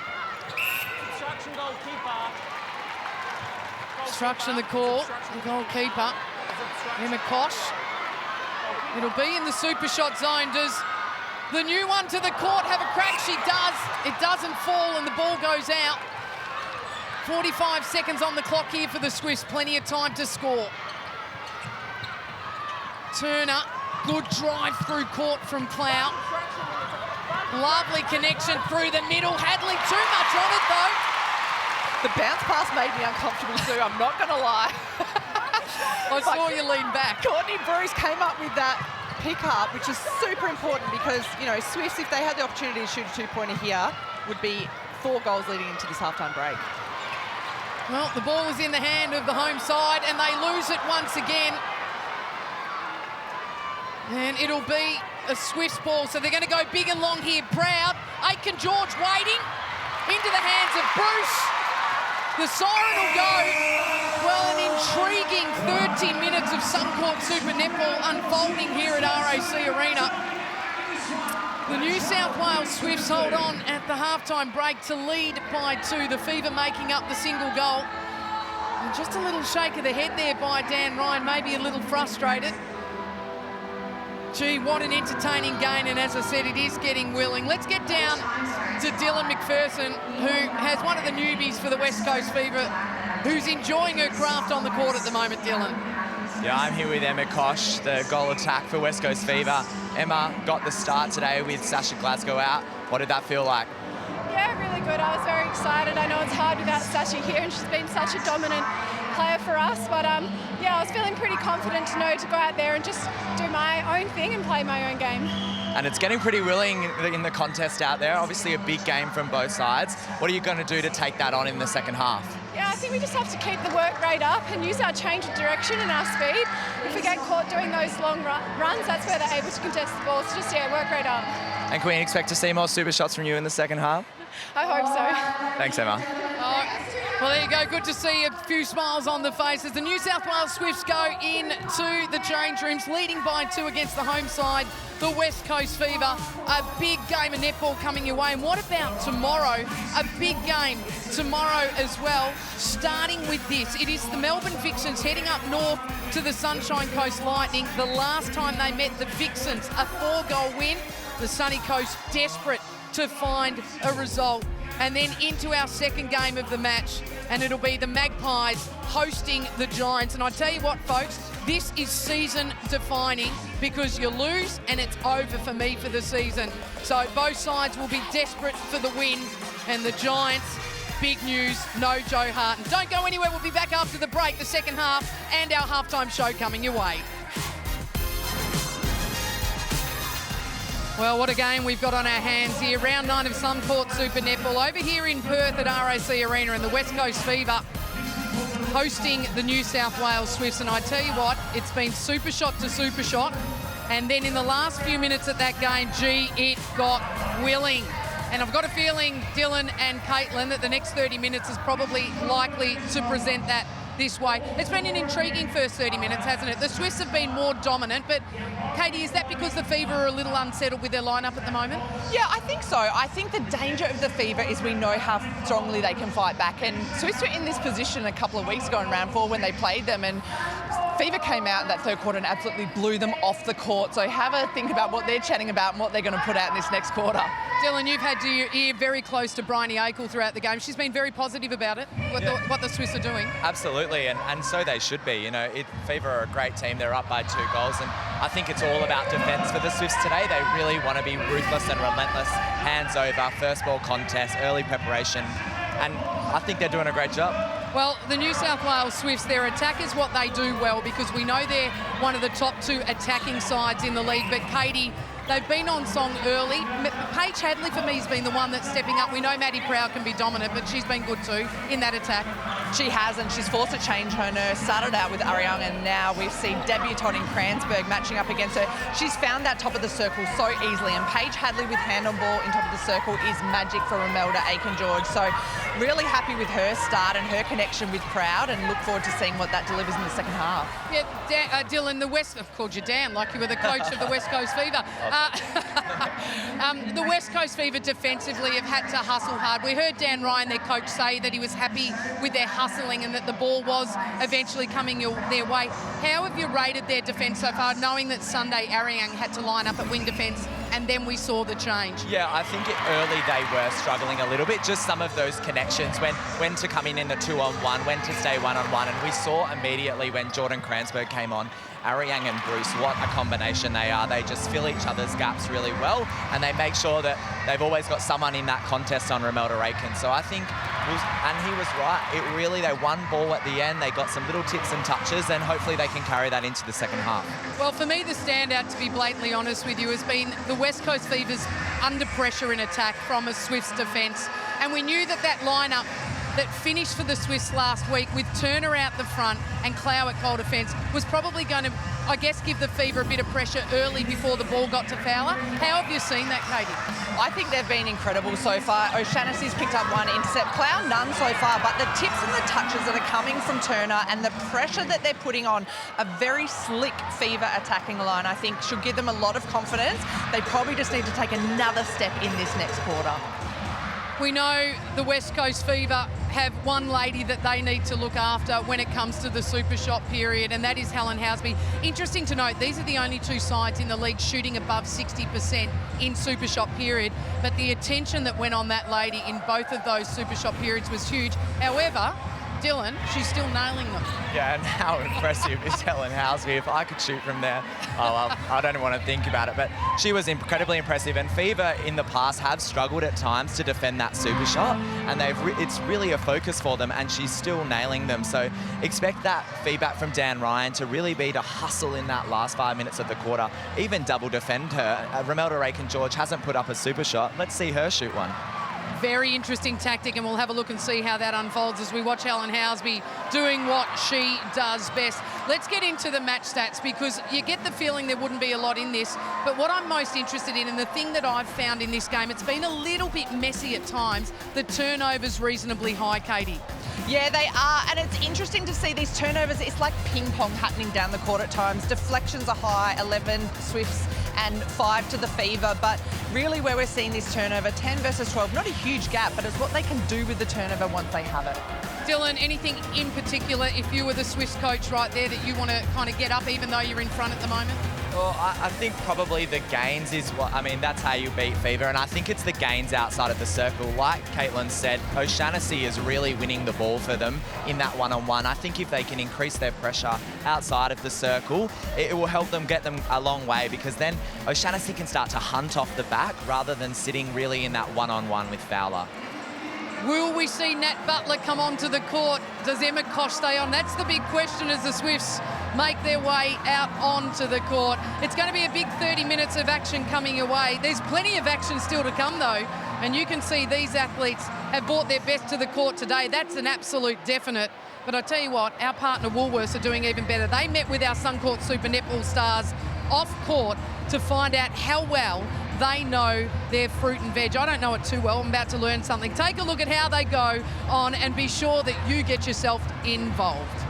Obstruction goalkeeper. Obstruction the call, the goalkeeper, Emma Kosh. It'll be in the super shot zone. Does the new one to the court have a crack? She does. It doesn't fall and the ball goes out. 45 seconds on the clock here for the Swifts. Plenty of time to score. Turner, good drive through court from Clout. Lovely connection through the middle. Hadley too much on it though. The bounce pass made me uncomfortable too, I'm not going to lie. I saw you lean back. Courtney Bruce came up with that pick-up, which is super important because, you know, Swifts, if they had the opportunity to shoot a two-pointer here, would be 4 goals leading into this halftime break. Well, the ball is in the hand of the home side and they lose it once again. And it'll be a Swifts ball, so they're going to go big and long here. Proud. Aitken-George waiting into the hands of Bruce. The siren will go. Well, an intriguing 30 minutes of Suncorp Super Netball unfolding here at RAC Arena. The New South Wales Swifts hold on at the halftime break to lead by 2. The Fever making up the single goal. And just a little shake of the head there by Dan Ryan, maybe a little frustrated. Gee, what an entertaining game, and as I said, it is getting willing. Let's get down to Dylan McPherson, who has one of the newbies for the West Coast Fever, who's enjoying her craft on the court at the moment, Dylan. Yeah, I'm here with Emma Kosh, the goal attack for West Coast Fever. Emma got the start today with Sasha Glasgow out. What did that feel like? Yeah, really good. I was very excited. I know it's hard without Sasha here, and she's been such a dominant player for us. But yeah, I was feeling pretty confident to know to go out there and just do my own thing and play my own game. And it's getting pretty willing in the contest out there. Obviously a big game from both sides. What are you going to do to take that on in the second half? Yeah, I think we just have to keep the work rate up and use our change of direction and our speed. If we get caught doing those long runs, that's where they're able to contest the ball. So just, yeah, work rate up. And can we expect to see more super shots from you in the second half? I hope so. Thanks, Emma. Well, there you go. Good to see a few smiles on the faces. The New South Wales Swifts go into the change rooms, leading by 2 against the home side, the West Coast Fever. A big game of netball coming your way. And what about tomorrow? A big game tomorrow as well. Starting with this, it is the Melbourne Vixens heading up north to the Sunshine Coast Lightning. The last time they met the Vixens, a 4-goal win. The Sunny Coast desperate to find a result. And then into our second game of the match, and it'll be the Magpies hosting the Giants. And I tell you what, folks, this is season defining because you lose and it's over for me for the season. So both sides will be desperate for the win, and the Giants, big news, no Joe Harton. Don't go anywhere, we'll be back after the break, the second half, and our halftime show coming your way. Well, what a game we've got on our hands here. Round 9 of Suncorp Super Netball over here in Perth at RAC Arena, and the West Coast Fever hosting the New South Wales Swifts. And I tell you what, it's been super shot to super shot. And then in the last few minutes of that game, gee, it got willing. And I've got a feeling, Dylan and Caitlin, that the next 30 minutes is probably likely to present that this way. It's been an intriguing first 30 minutes, hasn't it? The Swifts have been more dominant, but Katie, is that because the Fever are a little unsettled with their lineup at the moment? Yeah, I think so. I think the danger of the Fever is we know how strongly they can fight back, and Swifts were in this position a couple of weeks ago in round 4 when they played them, and Fever came out in that third quarter and absolutely blew them off the court. So have a think about what they're chatting about and what they're going to put out in this next quarter. Dylan, you've had your ear very close to Bryony Akel throughout the game. She's been very positive about it, what the Swifts are doing. Absolutely, and so they should be. You know, Fever are a great team. They're up by 2 goals, and I think it's all about defence for the Swifts today. They really want to be ruthless and relentless, hands over, first ball contest, early preparation, and I think they're doing a great job. Well, the New South Wales Swifts, their attack is what they do well because we know they're one of the top 2 attacking sides in the league. But Katie, They've been on song early. Paige Hadley, for me, has been the one that's stepping up. We know Maddie Proud can be dominant, but she's been good too in that attack. She has, and she's forced to change her nurse. Started out with Ariang, and now we've seen debutant in Kranzberg matching up against her. She's found that top of the circle so easily, and Paige Hadley with hand on ball in top of the circle is magic for Romelda Aiken-George. So really happy with her start and her connection with Proud, and look forward to seeing what that delivers in the second half. Yeah, Dylan, I've called you Dan, like you were the coach of the West Coast Fever. The West Coast Fever defensively have had to hustle hard. We heard Dan Ryan, their coach, say that he was happy with their hustling and that the ball was eventually coming their way. How have you rated their defence so far, knowing that Sunday Ariang had to line up at wing defence and then we saw the change? Yeah, I think early they were struggling a little bit, just some of those connections, when to come in the 2-on-1, when to stay 1-on-1, and we saw immediately when Jordan Kranzberg came on, Ariang and Bruce, what a combination they are. They just fill each other's gaps really well, and they make sure that they've always got someone in that contest on Romelda Aiken. So I think, and he was right, they won ball at the end, they got some little tips and touches, and hopefully they can carry that into the second half. Well, for me, the standout, to be blatantly honest with you, has been the West Coast Fever's under pressure in attack from a Swifts defence. And we knew that lineup that finished for the Swifts last week with Turner out the front and Clow at goal defence was probably going to, I guess, give the Fever a bit of pressure early before the ball got to Fowler. How have you seen that, Katie? I think they've been incredible so far. O'Shaughnessy's picked up one intercept. Clow, none so far, but the tips and the touches that are coming from Turner and the pressure that they're putting on a very slick Fever attacking line, I think, should give them a lot of confidence. They probably just need to take another step in this next quarter. We know the West Coast Fever have one lady that they need to look after when it comes to the Super Shot period, and that is Helen Housby. Interesting to note, these are the only two sides in the league shooting above 60% in Super Shot period, but the attention that went on that lady in both of those Super Shot periods was huge. However, Dylan, she's still nailing them. Yeah, and how impressive is Helen Housby? If I could shoot from there, I don't want to think about it, but she was incredibly impressive, and Fever in the past have struggled at times to defend that Super Shot, and it's really a focus for them, and she's still nailing them. So expect that feedback from Dan Ryan to really be to hustle in that last 5 minutes of the quarter, even double defend her. Romelda Aiken-George hasn't put up a Super Shot. Let's see her shoot one. Very interesting tactic, and we'll have a look and see how that unfolds as we watch Helen Housby doing what she does best. Let's get into the match stats, because you get the feeling there wouldn't be a lot in this, but what I'm most interested in, and the thing that I've found in this game, it's been a little bit messy at times, the turnovers reasonably high, Katie. Yeah, they are, and it's interesting to see these turnovers. It's like ping pong happening down the court at times. Deflections are high, 11 Swifts and 5 to the Fever, but really where we're seeing this turnover, 10 versus 12, not a huge gap, but it's what they can do with the turnover once they have it. Dylan, anything in particular, if you were the Swifts coach right there, that you want to kind of get up even though you're in front at the moment? Well, I think probably the gains is that's how you beat Fever, and I think it's the gains outside of the circle. Like Caitlin said, O'Shaughnessy is really winning the ball for them in that one-on-one. I think if they can increase their pressure outside of the circle, it will help them get them a long way, because then O'Shaughnessy can start to hunt off the back rather than sitting really in that one-on-one with Fowler. Will we see Nat Butler come onto the court? Does Emma Koch stay on? That's the big question as the Swifts make their way out onto the court. It's going to be a big 30 minutes of action coming your way. There's plenty of action still to come, though, and you can see these athletes have brought their best to the court today. That's an absolute definite. But I tell you what, our partner Woolworths are doing even better. They met with our Suncorp Super Netball stars off court to find out how well they know their fruit and veg. I don't know it too well. I'm about to learn something. Take a look at how they go on and be sure that you get yourself involved.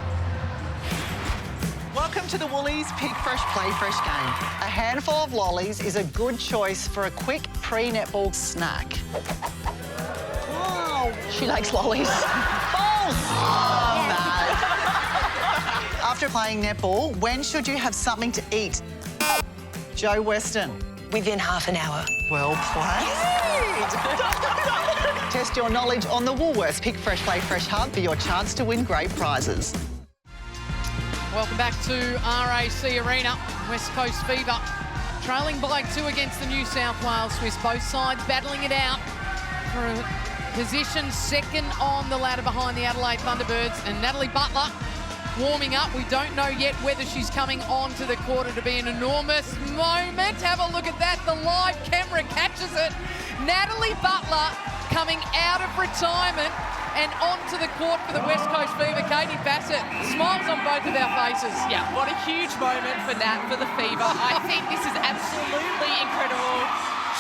Welcome to the Woolies Pick Fresh Play Fresh game. A handful of lollies is a good choice for a quick pre-netball snack. Oh, she likes lollies. Balls! Oh, no. After playing netball, when should you have something to eat? Joe Weston. Within half an hour. Well played. Test your knowledge on the Woolworths Pick Fresh Play Fresh Hub for your chance to win great prizes. Welcome back to RAC Arena. West Coast Fever trailing by 2 against the New South Wales Swifts. Both sides battling it out for a position second on the ladder behind the Adelaide Thunderbirds. And Natalie Butler warming up. We don't know yet whether she's coming onto the court. It'll be an enormous moment. Have a look at that. The live camera catches it. Natalie Butler coming out of retirement and onto the court for the West Coast Fever. Katie Bassett, smiles on both of our faces. Yeah, what a huge moment for Nat, for the Fever. I think this is absolutely incredible.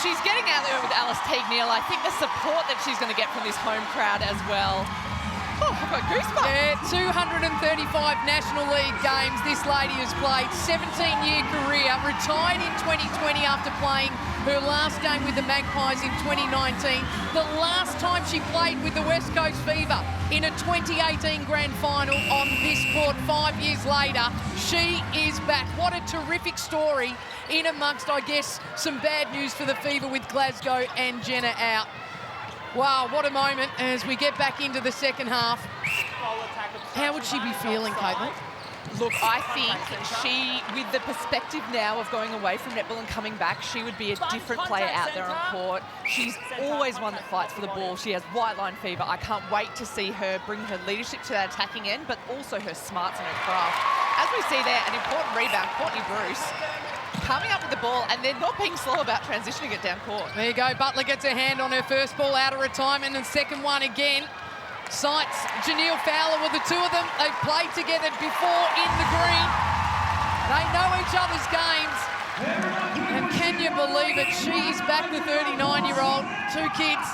She's getting out there with Alice Teague-Neal. I think the support that she's going to get from this home crowd as well. Oh, I've got goosebumps. Yeah, 235 National League games this lady has played, 17-year career, retired in 2020 after playing her last game with the Magpies in 2019. The last time she played with the West Coast Fever in a 2018 Grand Final on this court 5 years later. She is back. What a terrific story in amongst, I guess, some bad news for the Fever with Glasgow and Jenna out. Wow, what a moment as we get back into the second half. How would she be feeling, Caitlin? Look, I think she, with the perspective now of going away from netball and coming back, she would be a different player out there on court. She's always one that fights for the ball. She has white line fever. I can't wait to see her bring her leadership to that attacking end, but also her smarts and her craft. As we see there, an important rebound, Courtney Bruce, coming up with the ball and then not being slow about transitioning it down court. There you go. Butler gets her hand on her first ball out of retirement and second one again. Sights Janelle Fowler with the two of them. They've played together before in the green. They know each other's games. And can you believe it? She is back, the 39-year-old. Two kids.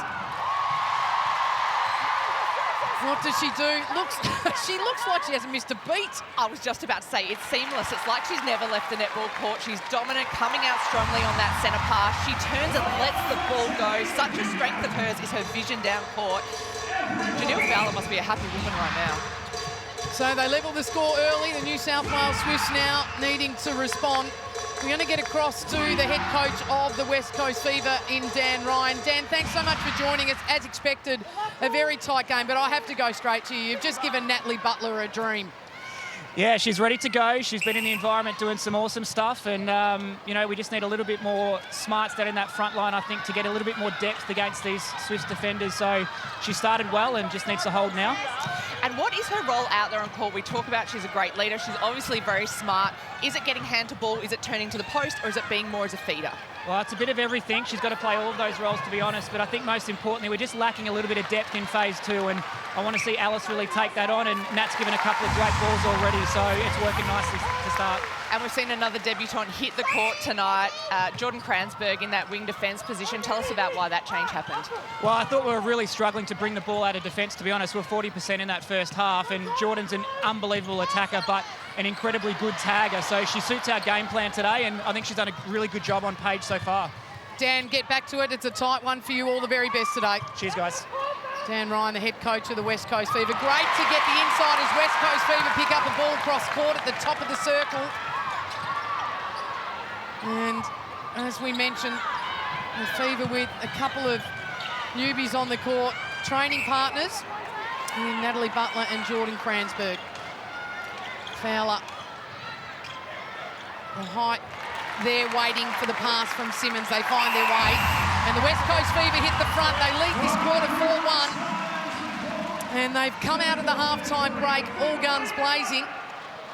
What does she do? She looks like she hasn't missed a beat. I was just about to say, it's seamless. It's like she's never left the netball court. She's dominant, coming out strongly on that centre pass. She turns and lets the ball go. Such a strength of hers is her vision down court. Janelle Fowler must be a happy woman right now. So they level the score early. The New South Wales Swifts now needing to respond. We're going to get across to the head coach of the West Coast Fever in Dan Ryan. Dan, thanks so much for joining us. As expected, a very tight game, but I have to go straight to you. You've just given Natalie Butler a dream. Yeah, she's ready to go. She's been in the environment doing some awesome stuff, and you know, we just need a little bit more smarts down in that front line, I think, to get a little bit more depth against these Swifts defenders. So she started well and just needs to hold now. And what is her role out there on court? We talk about she's a great leader. She's obviously very smart. Is it getting hand to ball? Is it turning to the post? Or is it being more as a feeder? Well, it's a bit of everything. She's got to play all of those roles, to be honest. But I think most importantly, we're just lacking a little bit of depth in phase two. And I want to see Alice really take that on. And Nat's given a couple of great balls already. So it's working nicely to start. And we've seen another debutant hit the court tonight, Jordan Kranzberg in that wing defence position. Tell us about why that change happened. Well, I thought we were really struggling to bring the ball out of defence, to be honest. We're 40% in that first half, and Jordan's an unbelievable attacker, but an incredibly good tagger. So she suits our game plan today, and I think she's done a really good job on Paige so far. Dan, get back to it. It's a tight one for you. All the very best today. Cheers, guys. Dan Ryan, the head coach of the West Coast Fever. Great to get the inside as West Coast Fever pick up a ball across court at the top of the circle. And as we mentioned, the Fever with a couple of newbies on the court, training partners in Natalie Butler and Jordan Kranzberg. Fowler, the height there waiting for the pass from Simmons. They find their way. And the West Coast Fever hit the front. They lead this quarter 4-1. And they've come out of the halftime break, all guns blazing.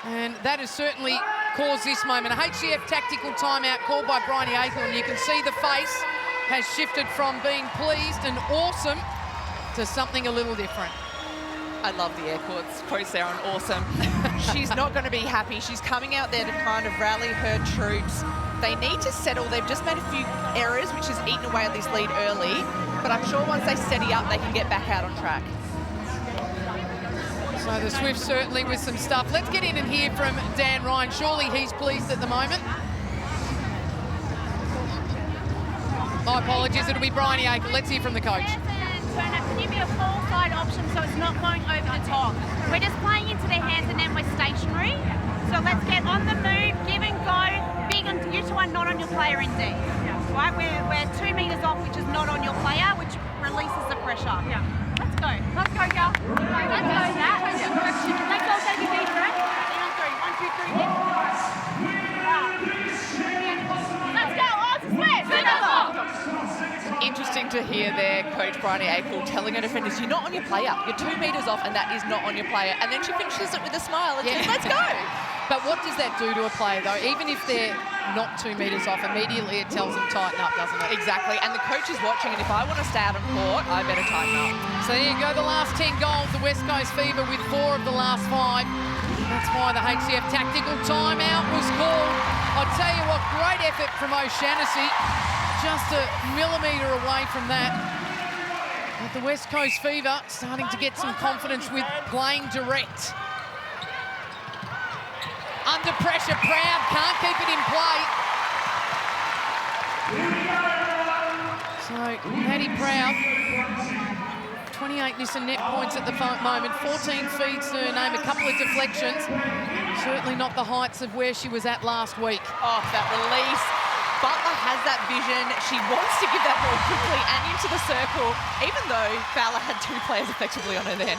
And that has certainly caused this moment. A HCF tactical timeout called by Bryony Acorn. You can see the face has shifted from being pleased and awesome to something a little different. I love the air quotes there on awesome. She's not going to be happy. She's coming out there to kind of rally her troops. They need to settle. They've just made a few errors, which has eaten away at this lead early. But I'm sure once they steady up, they can get back out on track. So the Swifts certainly with some stuff. Let's get in and hear from Dan Ryan. Surely he's pleased at the moment. My apologies, it'll be Bryony Acorn. Let's hear from the coach. Turner, can you be a full side option so it's not going over the top? We're just playing into their hands and then we're stationary. So let's get on the move, give and go, big on you two are not on your player in D. Right? We're 2 meters off, which is not on your player, which releases the pressure. Yeah. Let's go. Let's go, girl. Let's go, Nat. Let's all take a deep breath. In on 3. 1, 2, 3, hit. Let's go, Oz, Swift! Interesting to hear there, Coach Bryony Bryony Akel telling her defenders, you're not on your player. You're 2 metres off, and that is not on your player. And then she finishes it with a smile and says, let's go. But what does that do to a player, though? Even if they're not 2 metres off, immediately it tells them tighten up, doesn't it? Exactly. And the coach is watching, and if I want to stay out on court, I better tighten up. So there you go, the last 10 goals, the West Coast Fever with 4 of the last 5. That's why the HCF tactical timeout was called. I'll tell you what, great effort from O'Shannessy. Just a millimetre away from that. But the West Coast Fever starting to get some confidence with playing direct. Under pressure, Proud can't keep it in play. So Maddie Proud, 28 Nissan net points at the moment, 14 feeds to her name, a couple of deflections. Certainly not the heights of where she was at last week. Oh, that release. Butler has that vision. She wants to give that ball quickly and into the circle, even though Fowler had 2 players effectively on her then.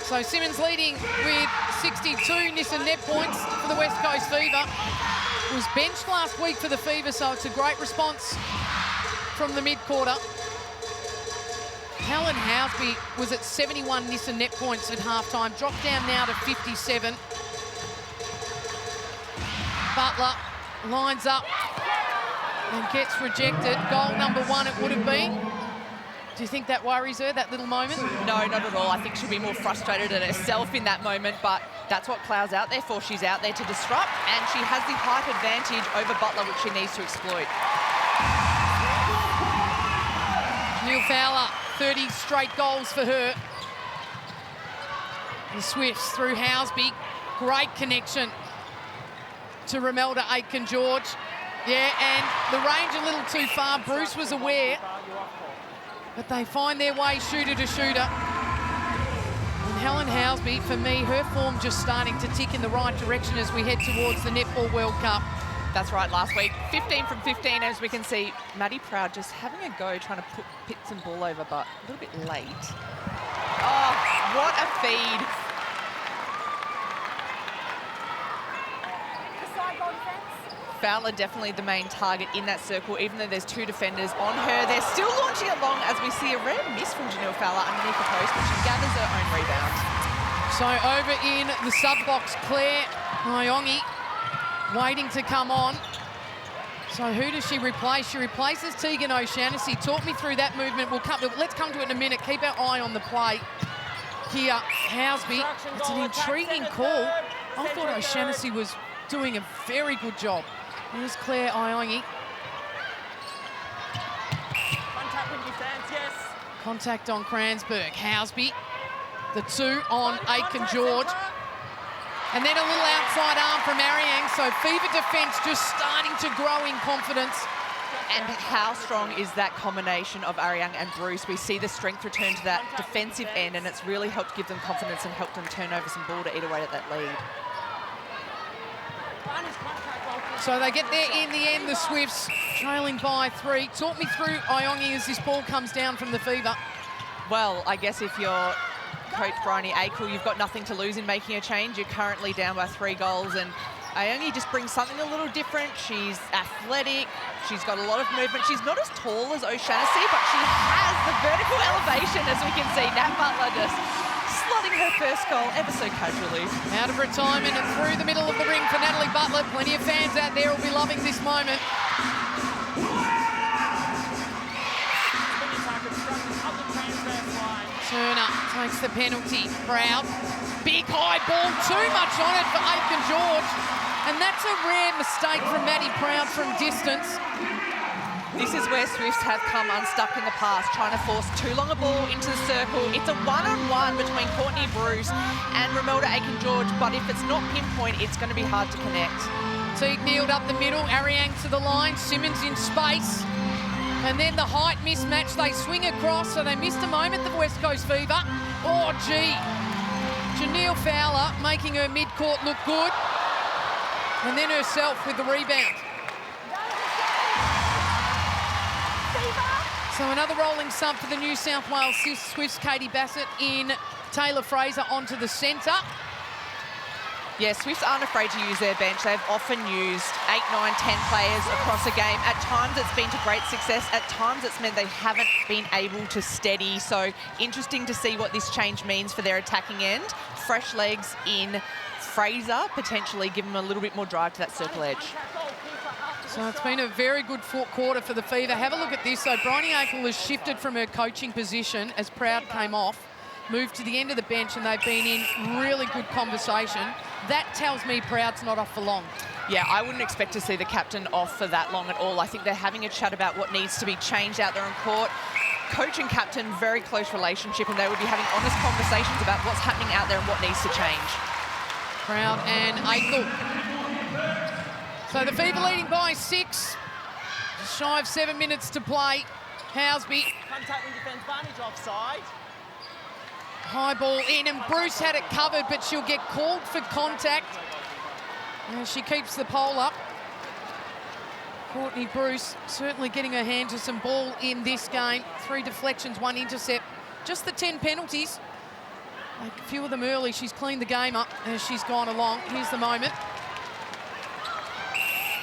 So Simmons leading with 62 Nissan net points for the West Coast Fever. Was benched last week for the Fever, so it's a great response from the mid-quarter. Helen Housby was at 71 Nissan net points at halftime, dropped down now to 57. Butler lines up and gets rejected. Goal number 1 it would have been. Do you think that worries her, that little moment? No, not at all. I think she'll be more frustrated at herself in that moment, but that's what Clough's out there for. She's out there to disrupt, and she has the height advantage over Butler, which she needs to exploit. Neil Fowler, 30 straight goals for her. The Swifts through Housby. Great connection to Romelda Aitken-George. Yeah, and the range a little too far. Bruce was aware. But they find their way shooter to shooter. And Helen Housby, for me, her form just starting to tick in the right direction as we head towards the Netball World Cup. That's right, last week, 15 from 15, as we can see. Maddie Proud just having a go, trying to put pits and ball over, but a little bit late. Oh, what a feed. Fowler definitely the main target in that circle, even though there's 2 defenders on her. They're still launching it long as we see a rare miss from Janelle Fowler underneath the post, but she gathers her own rebound. So over in the sub-box, Claire Nyongi waiting to come on. So who does she replace? She replaces Tegan O'Shannessy. Talk me through that movement. Let's come to it in a minute. Keep our eye on the play here. Housby, it's an intriguing call. I thought O'Shannessy was doing a very good job. Here's Claire Nyongi. Contact with your fans, yes. Contact on Cransberg. Housby, the 2 on Aitken-George. And then a little outside arm from Ariang. So Fever defence just starting to grow in confidence. And how strong is that combination of Ariang and Bruce? We see the strength return to that defensive end, and it's really helped give them confidence and helped them turn over some ball to eat away at that lead. So they get there in the end, the Swifts trailing by 3. Talk me through Nyongi as this ball comes down from the Fever. Well, I guess if you're Coach Bryony Akel, you've got nothing to lose in making a change. You're currently down by 3 goals, and Nyongi just brings something a little different. She's athletic. She's got a lot of movement. She's not as tall as O'Shannessy, but she has the vertical elevation, as we can see. Nat Butler just slotting her first goal ever so casually. Out of retirement and through the middle of the ring for Natalie Butler. Plenty of fans out there will be loving this moment. Turner takes the penalty. Proud. Big high ball, too much on it for Aitken-George. And that's a rare mistake from Maddie Proud from distance. This is where Swifts have come unstuck in the past, trying to force too long a ball into the circle. It's a one-on-one between Courtney Bruce and Romelda Aitken-George, but if it's not pinpoint, it's going to be hard to connect. Teague kneeled up the middle, Ariang to the line, Simmons in space. And then the height mismatch, they swing across, so they missed a moment, the West Coast Fever. Oh, gee. Janelle Fowler making her mid-court look good. And then herself with the rebound. So another rolling sub for the New South Wales Swifts. Katie Bassett in, Taylor Fraser onto the centre. Yeah, Swifts aren't afraid to use their bench. They've often used 8, 9, 10 players across a game. At times it's been to great success. At times it's meant they haven't been able to steady. So interesting to see what this change means for their attacking end. Fresh legs in Fraser, potentially give them a little bit more drive to that circle edge. So it's been a very good quarter for the Fever. Have a look at this. So Bryony Akel has shifted from her coaching position as Proud came off, moved to the end of the bench, and they've been in really good conversation. That tells me Proud's not off for long. Yeah, I wouldn't expect to see the captain off for that long at all. I think they're having a chat about what needs to be changed out there on court. Coach and captain, very close relationship, and they would be having honest conversations about what's happening out there and what needs to change. Proud and Akel. So the Fever leading by 6. Just shy of 7 minutes to play. Housby. Contact with defence, Barney's offside. High ball in, and Bruce had it covered, but she'll get called for contact. And she keeps the pole up. Courtney Bruce certainly getting her hand to some ball in this game. 3 deflections, 1 intercept. Just the 10 penalties. A few of them early. She's cleaned the game up as she's gone along. Here's the moment.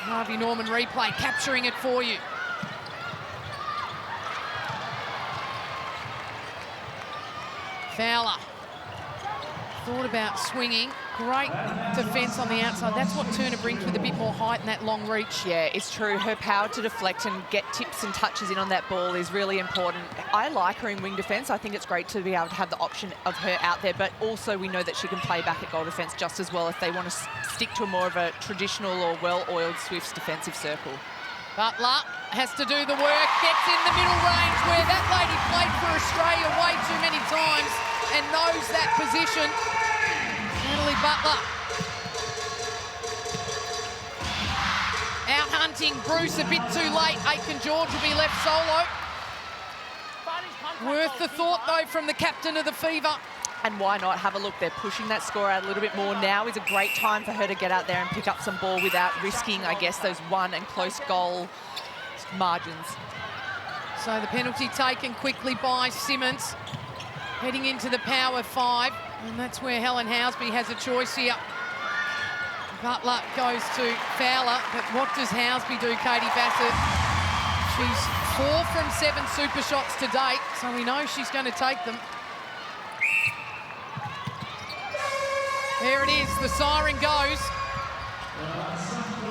Harvey Norman replay, capturing it for you. Fowler thought about swinging. Great defence on the outside. That's what Turner brings with a bit more height and that long reach. Yeah, it's true. Her power to deflect and get tips and touches in on that ball is really important. I like her in wing defence. I think it's great to be able to have the option of her out there, but also we know that she can play back at goal defence just as well if they want to stick to more of a traditional or well-oiled Swifts defensive circle. Butler has to do the work, gets in the middle range where that lady played for Australia way too many times and knows that position. Natalie Butler. Out hunting Bruce a bit too late. Aiken George will be left solo. Worth the thought though from the captain of the Fever. And why not have a look? They're pushing that score out a little bit more. Now is a great time for her to get out there and pick up some ball without risking, I guess, those 1 and close goal margins. So the penalty taken quickly by Simmons. Heading into the power 5. And that's where Helen Housby has a choice here. Butler goes to Fowler. But what does Housby do, Katie Bassett? She's 4 from 7 super shots to date. So we know she's going to take them. There it is, the siren goes.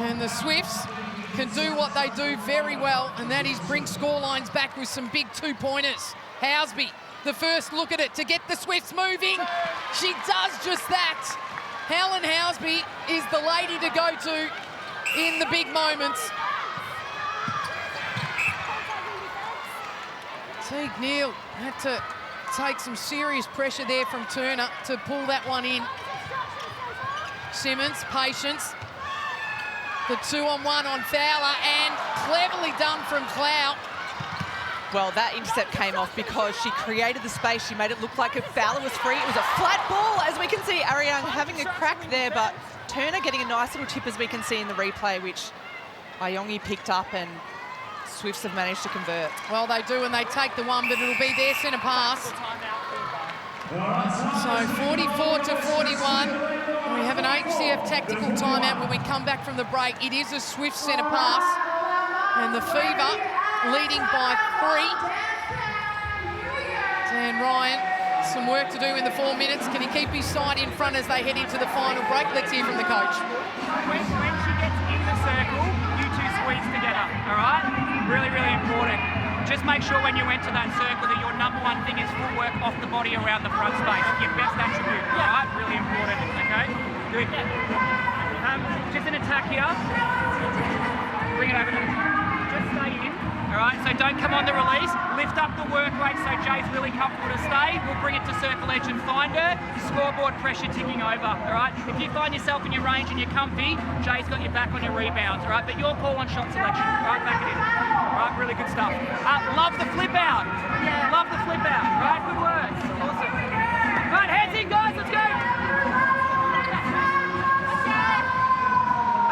And the Swifts can do what they do very well, and that is bring scorelines back with some big 2-pointers. Housby, the first look at it to get the Swifts moving. She does just that. Helen Housby is the lady to go to in the big moments. Teague Neal had to take some serious pressure there from Turner to pull that one in. Simmons, patience. The 2-on-1 on Fowler, and cleverly done from Clow. Well, that intercept came off because she created the space. She made it look like if Fowler was free. It was a flat ball, as we can see. Ariang having a crack there, but Turner getting a nice little tip, as we can see in the replay, which Ayongi picked up, and Swifts have managed to convert. Well, they do, and they take the one, but it'll be their centre pass. So 44 to 41. We have an HCF tactical timeout when we come back from the break. It is a Swift centre pass, and the Fever leading by 3. Dan Ryan, some work to do in the 4 minutes. Can he keep his side in front as they head into the final break? Let's hear from the coach. When she gets in the circle, you two squeeze together, all right? Really, really important. Just make sure when you enter that circle that your number 1 thing is footwork off the body around the front space. Your best attribute, all right? Really important, okay? Good. Just an attack here. Bring it over to just stay in, all right? So don't come on the release. Lift up the work rate so Jay's really comfortable to stay. We'll bring it to circle edge and find her. Scoreboard pressure ticking over, all right? If you find yourself in your range and you're comfy, Jay's got your back on your rebounds, all right? But your call on shot selection, right? Back it in. All right, really good stuff. Love the flip out. Yeah. Love the flip out, right? Good work. Awesome. All right, hands in, guys, let's go.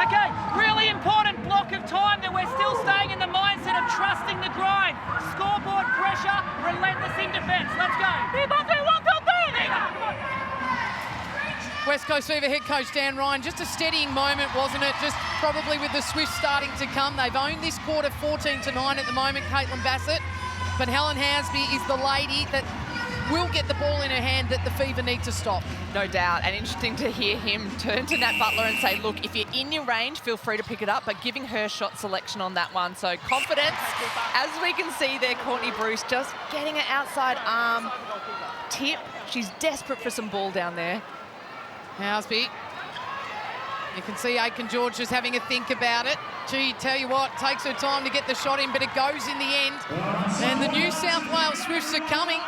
Okay, really important block of time that we're still staying in the mindset of trusting the grind. Scoreboard pressure, relentless in defence. Let's go. 3-1, 3-1, go, West Coast Fever head coach Dan Ryan, just a steadying moment, wasn't it? Just probably with the Swifts starting to come. They've owned this quarter 14-9 at the moment, Caitlin Bassett. But Helen Housby is the lady that will get the ball in her hand that the Fever need to stop. No doubt, and interesting to hear him turn to Nat Butler and say, look, if you're in your range, feel free to pick it up, but giving her shot selection on that one. So confidence, as we can see there, Courtney Bruce just getting an outside arm tip. She's desperate for some ball down there. Housby. You can see Aiken George just having a think about it. Gee, tell you what, takes her time to get the shot in, but it goes in the end. And the New South Wales Swifts are coming,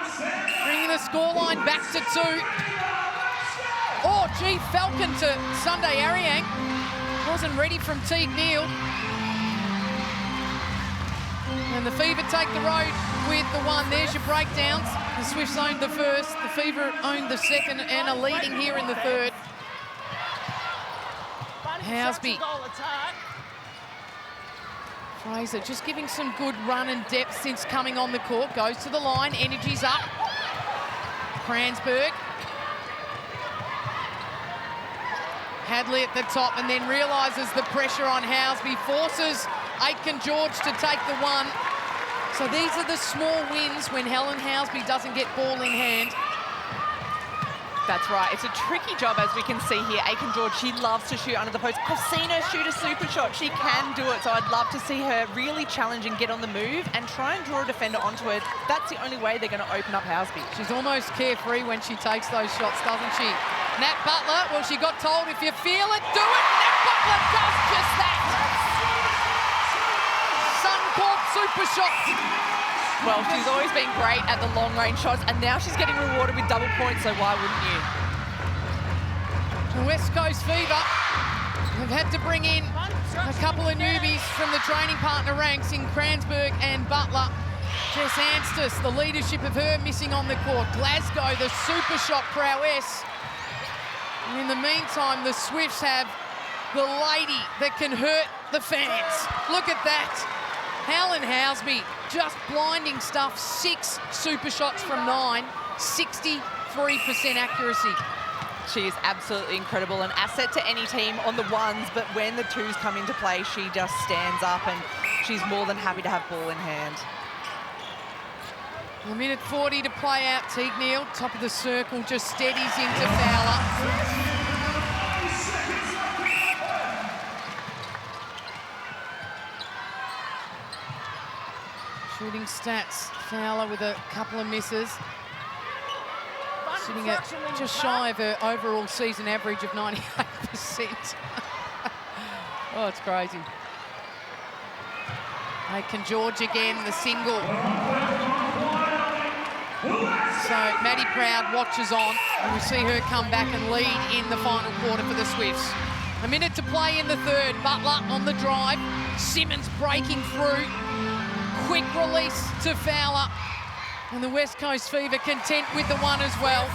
bringing the scoreline back to 2. Oh, gee, Falcon to Sunday Ariang. Wasn't ready from Teague Neal. And the Fever take the road with the one. There's your breakdowns. The Swifts owned the first, the Fever owned the second, and are leading here in the third. Housby. Fraser just giving some good run and depth since coming on the court. Goes to the line, energy's up. Kransberg. Hadley at the top and then realises the pressure on Housby. Forces Aiken George to take the one. So these are the small wins when Helen Housby doesn't get ball in hand. That's right. It's a tricky job, as we can see here. Aiken George, she loves to shoot under the post. I've seen her shoot a super shot. She can do it, so I'd love to see her really challenge and get on the move and try and draw a defender onto her. That's the only way they're going to open up Housby. She's almost carefree when she takes those shots, doesn't she? Nat Butler, well, she got told, if you feel it, do it. Nat Butler does just that. Suncorp super shot. Well, she's always been great at the long-range shots, and now she's getting rewarded with double points, so why wouldn't you? The West Coast Fever have had to bring in a couple of newbies from the training partner ranks in Kransberg and Butler. Jess Anstis, the leadership of her missing on the court. Glasgow, the super shot prowess. And in the meantime, the Swifts have the lady that can hurt the fans. Look at that. Helen Housby, just blinding stuff. 6 super shots from 9, 63% accuracy. She is absolutely incredible, an asset to any team on the ones, but when the twos come into play, she just stands up and she's more than happy to have ball in hand. A minute 40 to play out. Teague Neal, top of the circle, just steadies into Fowler. Shooting stats, Fowler with a couple of misses. Sitting at just shy of her overall season average of 98%. Oh, it's crazy. Aiken George again, the single. So Maddie Proud watches on, and we see her come back and lead in the final quarter for the Swifts. A minute to play in the third. Butler on the drive. Simmons breaking through. Quick release to Fowler. And the West Coast Fever content with the one as well.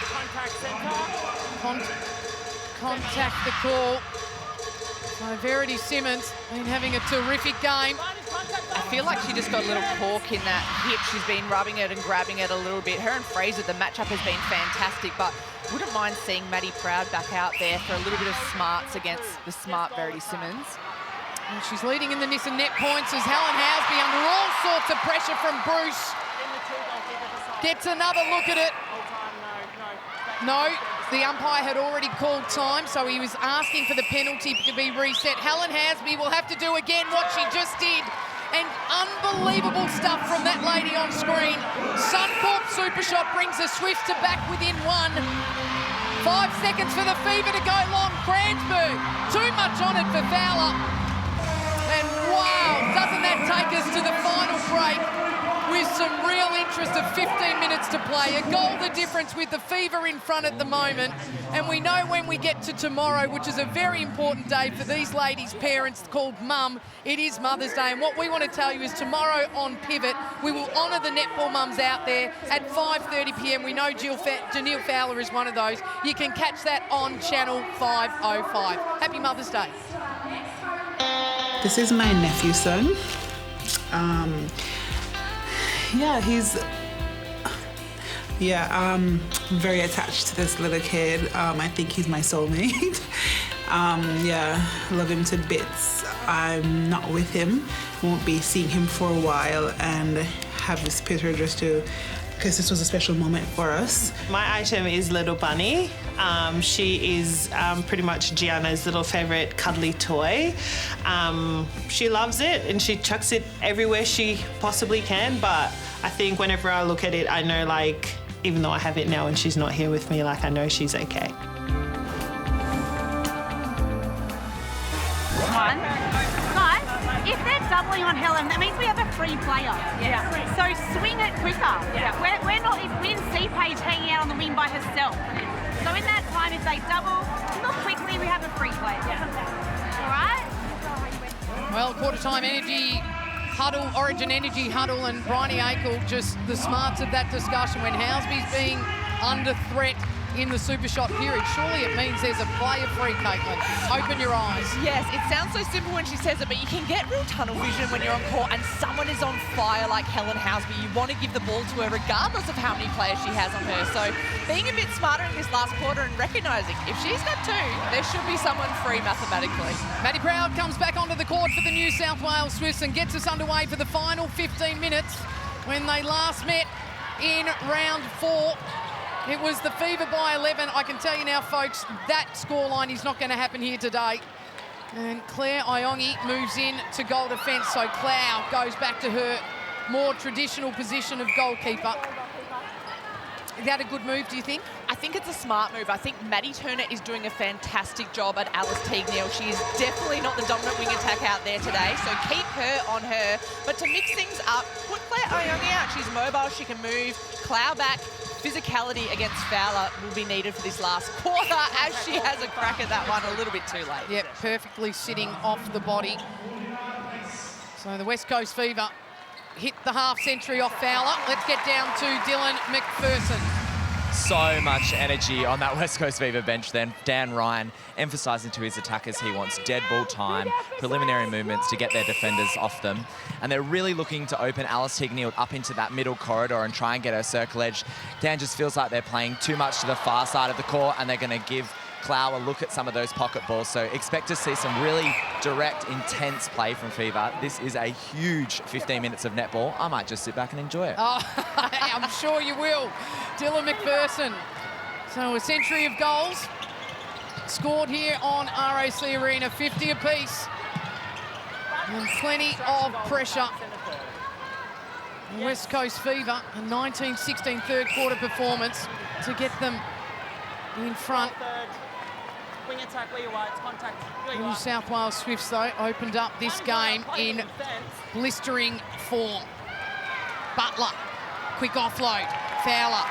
Contact centre. Contact the call. So Verity Simmons been having a terrific game. I feel like she just got a little cork in that hip. She's been rubbing it and grabbing it a little bit. Her and Fraser, the matchup has been fantastic, but wouldn't mind seeing Maddie Proud back out there for a little bit of smarts against the smart Verity Simmons. And she's leading in the miss and net points as Helen Housby, under all sorts of pressure from Bruce, gets another look at it. No, the umpire had already called time, so he was asking for the penalty to be reset. Helen Housby will have to do again what she just did. And unbelievable stuff from that lady on screen. Suncorp super shot brings the Swifts to back within 1. 5 seconds for the Fever to go long. Kransberg, too much on it for Fowler. And wow, doesn't that take us to the final break with some real interest of 15 minutes to play. A goal the difference with the Fever in front at the moment. And we know when we get to tomorrow, which is a very important day for these ladies' parents called Mum, it is Mother's Day. And what we want to tell you is tomorrow on Pivot, we will honour the netball mums out there at 5:30 p.m. We know Janelle Fowler is one of those. You can catch that on Channel 505. Happy Mother's Day. This is my nephew's son. Yeah, I'm very attached to this little kid. I think he's my soulmate. Love him to bits. I'm not with him, won't be seeing him for a while, and have this picture just to, because this was a special moment for us. My item is Little Bunny. She is pretty much Gianna's little favourite cuddly toy. She loves it and she chucks it everywhere she possibly can, but I think whenever I look at it, I know, like, even though I have it now and she's not here with me, like, I know she's okay. Guys, if they're doubling on Helen, that means we have a free player. Yeah. So swing it quicker. Yeah. We're not, if we didn't see Paige hanging out on the wing by herself. So in that time, if they double, look quickly, we have a free player. Yeah. All right? Well, quarter time energy huddle, Origin energy huddle, and Bryony Akel just the smarts of that discussion when Housby's being under threat in the super shot period. Surely it means there's a player free, Caitlin. Open your eyes. Yes, it sounds so simple when she says it, but you can get real tunnel vision when you're on court and someone is on fire like Helen Housby. You want to give the ball to her regardless of how many players she has on her. So being a bit smarter in this last quarter and recognising if she's got two, there should be someone free mathematically. Maddie Proud comes back onto the court for the New South Wales Swifts and gets us underway for the final 15 minutes. When they last met in round 4, it was the Fever by 11. I can tell you now, folks, that scoreline is not going to happen here today. And Claire Iongi moves in to goal defence, so Clow goes back to her more traditional position of goalkeeper. Is that a good move, do you think? I think it's a smart move. I think Maddie Turner is doing a fantastic job at Alice Teague-Neal. She is definitely not the dominant wing attack out there today, so keep her on her. But to mix things up, put Claire Iongi out. She's mobile, she can move. Clow back. Physicality against Fowler will be needed for this last quarter as she has a crack at that one a little bit too late. Yep, perfectly sitting off the body. So the West Coast Fever hit the half century off Fowler. Let's get down to Dylan McPherson. So much energy on that West Coast Fever bench then. Dan Ryan emphasising to his attackers he wants dead ball time, preliminary movements to get their defenders off them. And they're really looking to open Alice Teague-Neal up into that middle corridor and try and get her circle edge. Dan just feels like they're playing too much to the far side of the court and they're going to give Clow a look at some of those pocket balls. So expect to see some really direct, intense play from Fever. This is a huge 15 minutes of netball. I might just sit back and enjoy it. Oh, I'm sure you will. Dylan McPherson. So a century of goals scored here on RAC Arena, 50 apiece. And plenty of pressure. The West Coast Fever, a 19-16 third quarter performance to get them in front. Wing attack where you are, it's contact. New South Wales Swifts, though, opened up this game in blistering form. Butler, quick offload. Fowler.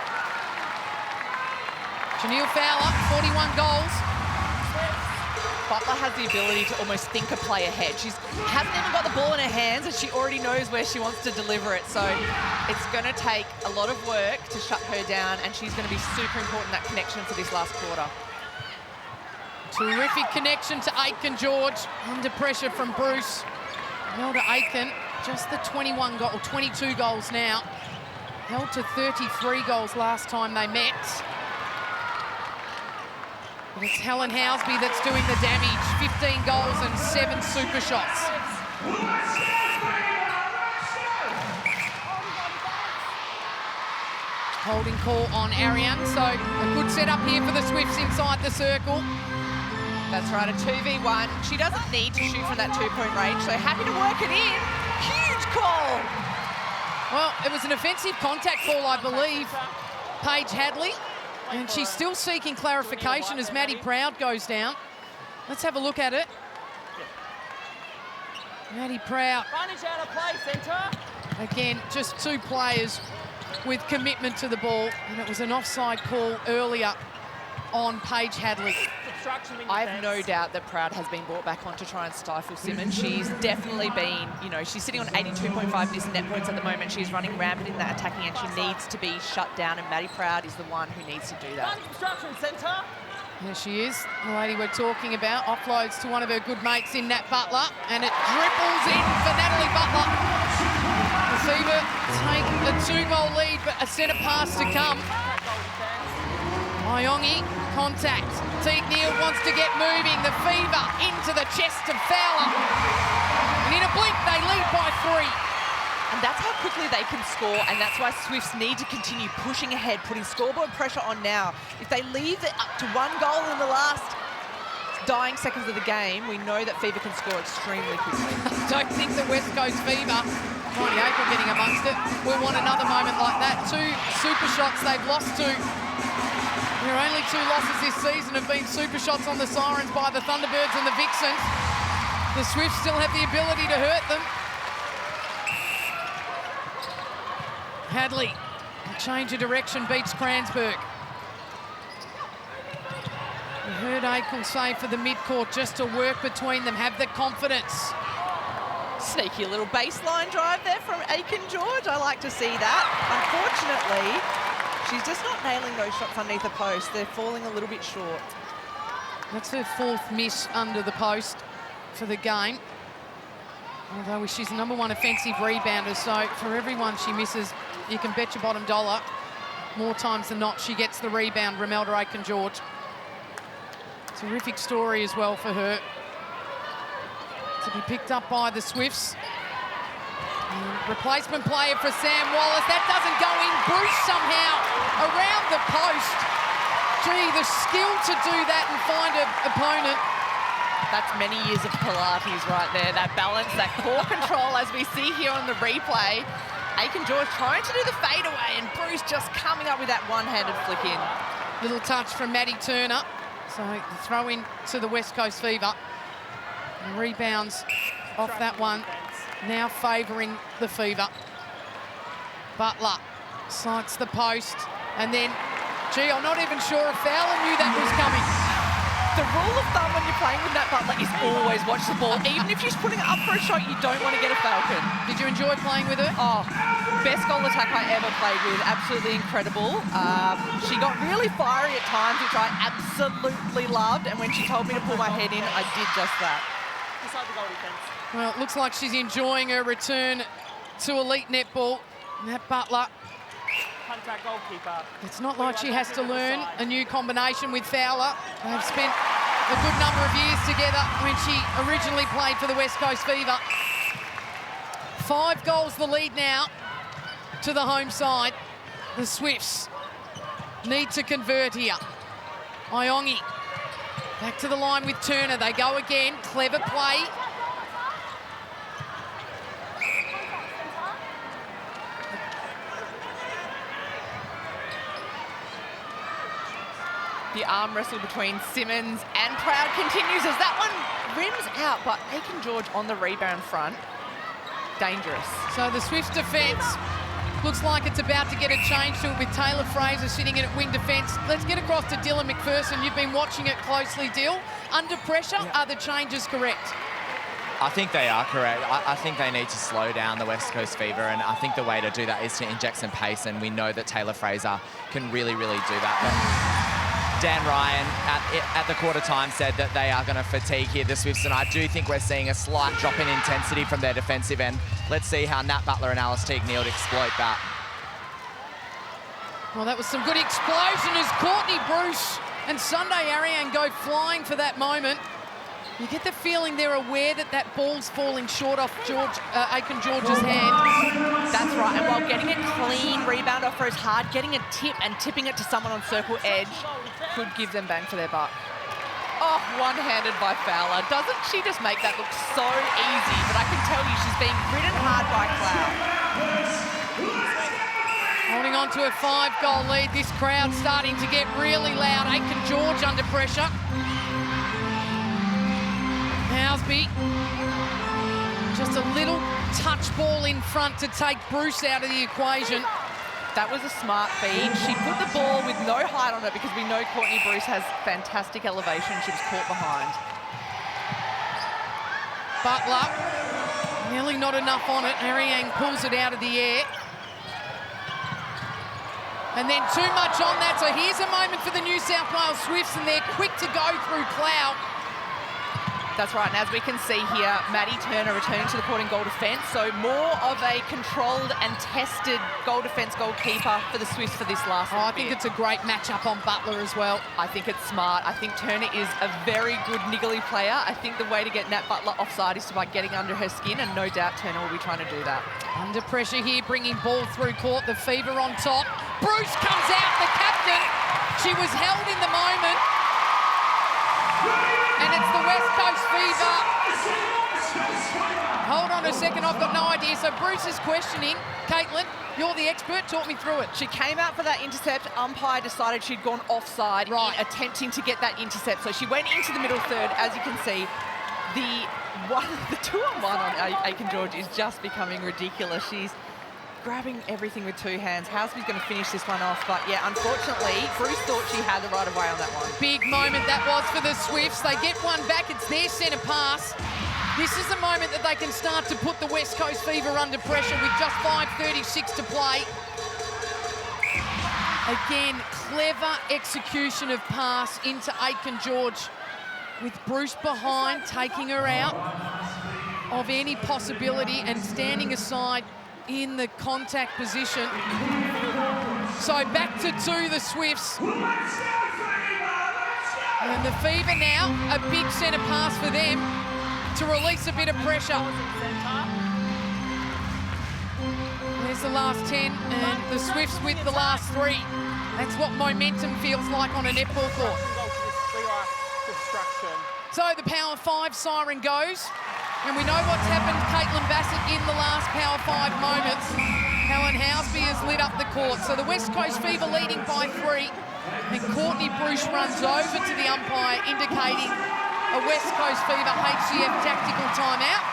Janelle Fowler, 41 goals. Butler has the ability to almost think a play ahead. She hasn't even got the ball in her hands and she already knows where she wants to deliver it. So it's going to take a lot of work to shut her down and she's going to be super important, that connection for this last quarter. Terrific connection to Aitken George. Under pressure from Bruce. Held to Aitken. Just the 22 goals now. Held to 33 goals last time they met. But it's Helen Housby that's doing the damage. 15 goals and 7 super shots. Holding call on Ariane. So a good setup here for the Swifts inside the circle. That's right, a 2v1. She doesn't need to shoot from that 2-point range, so happy to work it in. Huge call. Well, it was an offensive contact call, I believe, Paige Hadley. And she's still seeking clarification as Maddie Proud goes down. Let's have a look at it. Maddie Proud. Advantage out of play, centre. Again, just 2 players with commitment to the ball. And it was an offside call earlier on Paige Hadley. I have no doubt that Proud has been brought back on to try and stifle Simmons. She's definitely been, you know, she's sitting on 82.5 net points at the moment. She's running rampant in that attacking end. She needs to be shut down, and Maddie Proud is the one who needs to do that. Obstruction, centre. There she is, the lady we're talking about. Offloads to one of her good mates in Nat Butler, and it dribbles in for Natalie Butler. The Fever take a 2-goal lead, but a centre pass to come. Iongi, contact. Teague Neal wants to get moving. The fever into the chest of Fowler. And in a blink, they lead by 3. And that's how quickly they can score, and that's why Swifts need to continue pushing ahead, putting scoreboard pressure on now. If they leave it up to 1 goal in the last dying seconds of the game, we know that Fever can score extremely quickly. Don't think the West Coast Fever, Tony April getting amongst it, will want another moment like that. 2 super shots they've lost to. Their only 2 losses this season have been super shots on the Sirens by the Thunderbirds and the Vixens. The Swifts still have the ability to hurt them. Hadley, change of direction, beats Cransburg. You heard Akel say for the mid-court just to work between them, have the confidence. Sneaky little baseline drive there from Aiken George. I like to see that. Unfortunately, she's just not nailing those shots underneath the post. They're falling a little bit short. That's her 4th miss under the post for the game. Although she's the #1 offensive rebounder, so for every one she misses, you can bet your bottom dollar, more times than not, she gets the rebound, Romelda Aiken-George. Terrific story as well for her. To be picked up by the Swifts. Replacement player for Sam Wallace. That doesn't go in. Bruce somehow around the post. Gee, the skill to do that and find an opponent. That's many years of Pilates right there. That balance, that core control, as we see here on the replay. Aiken-George trying to do the fadeaway, and Bruce just coming up with that one-handed flick in. Little touch from Maddie Turner. So the throw in to the West Coast Fever. And rebounds off that one. Now favouring the Fever. Butler sights the post. And then, gee, I'm not even sure if Fowler knew that was coming. The rule of thumb when you're playing with Nat Butler is always watch the ball. Even if she's putting it up for a shot, you don't want to get a falcon. Did you enjoy playing with her? Oh, best goal attack I ever played with. Absolutely incredible. She got really fiery at times, which I absolutely loved. And when she told me to pull my head in, I did just that. Inside the goal defence. Well, it looks like she's enjoying her return to elite netball. Nat Butler. Contact goalkeeper. It's not like she has to learn a new combination with Fowler. They've spent a good number of years together when she originally played for the West Coast Fever. 5 goals the lead now to the home side. The Swifts need to convert here. Iongi back to the line with Turner. They go again. Clever play. The arm wrestle between Simmons and Proud continues as that one rims out, but Aiken-George on the rebound front. Dangerous. So the Swifts defence looks like it's about to get a change to it with Taylor Fraser sitting in at wing defence. Let's get across to Dylan McPherson. You've been watching it closely, Dill. Under pressure, are the changes correct? I think they are correct. I think they need to slow down the West Coast Fever, and I think the way to do that is to inject some pace, and we know that Taylor Fraser can really, really do that. But Dan Ryan at the quarter time said that they are going to fatigue here, the Swifts, and I do think we're seeing a slight drop in intensity from their defensive end. Let's see how Nat Butler and Alice Teague-Neal exploit that. Well, that was some good explosion as Courtney Bruce and Sunday Ariane go flying for that moment. You get the feeling they're aware that that ball's falling short off Aiken-George's hand. That's right, and while getting a clean rebound off her is hard, getting a tip and tipping it to someone on circle edge could give them bang for their buck. Oh, one-handed by Fowler. Doesn't she just make that look so easy? But I can tell you she's being ridden hard by Cloud. Holding on to a 5-goal lead. This crowd starting to get really loud. Aiken-George under pressure. Housby, just a little touch ball in front to take Bruce out of the equation. That was a smart feed. She put the ball with no height on it because we know Courtney Bruce has fantastic elevation. She was caught behind. Butler, nearly not enough on it. Ariane pulls it out of the air. And then too much on that, so here's a moment for the New South Wales Swifts, and they're quick to go through Cloud. That's right, and as we can see here, Maddie Turner returning to the court in goal defence, so more of a controlled and tested goal defence goalkeeper for the Swifts for this last I think it's a great matchup on Butler as well. I think it's smart. I think Turner is a very good niggly player. I think the way to get Nat Butler offside is by getting under her skin, and no doubt Turner will be trying to do that. Under pressure here, bringing ball through court, the Fever on top. Bruce comes out, the captain. She was held in the moment. And it's the West Coast Fever. Hold on a second, I've got no idea. So Bruce is questioning. Caitlin, you're the expert, talk me through it. She came out for that intercept. Umpire decided she'd gone offside in attempting to get that intercept. So she went into the middle third, as you can see. The 2-on-1 on Aiken George is just becoming ridiculous. She's grabbing everything with two hands. Housby's going to finish this one off, but yeah, unfortunately, Bruce thought she had the right of way on that one. Big moment that was for the Swifts. They get one back, it's their centre pass. This is the moment that they can start to put the West Coast Fever under pressure with just 5:36 to play. Again, clever execution of pass into Aiken George with Bruce behind, taking her out of any possibility and standing aside in the contact position. So back to 2, the Swifts. And the Fever now, a big centre pass for them to release a bit of pressure. There's the last 10 and the Swifts with the last 3. That's what momentum feels like on a netball court. So the Power 5 siren goes. And we know what's happened, Caitlin Bassett, in the last Power 5 moments. Helen Housby has lit up the court. So the West Coast Fever leading by 3. And Courtney Bruce runs over to the umpire, indicating a West Coast Fever HCF tactical timeout.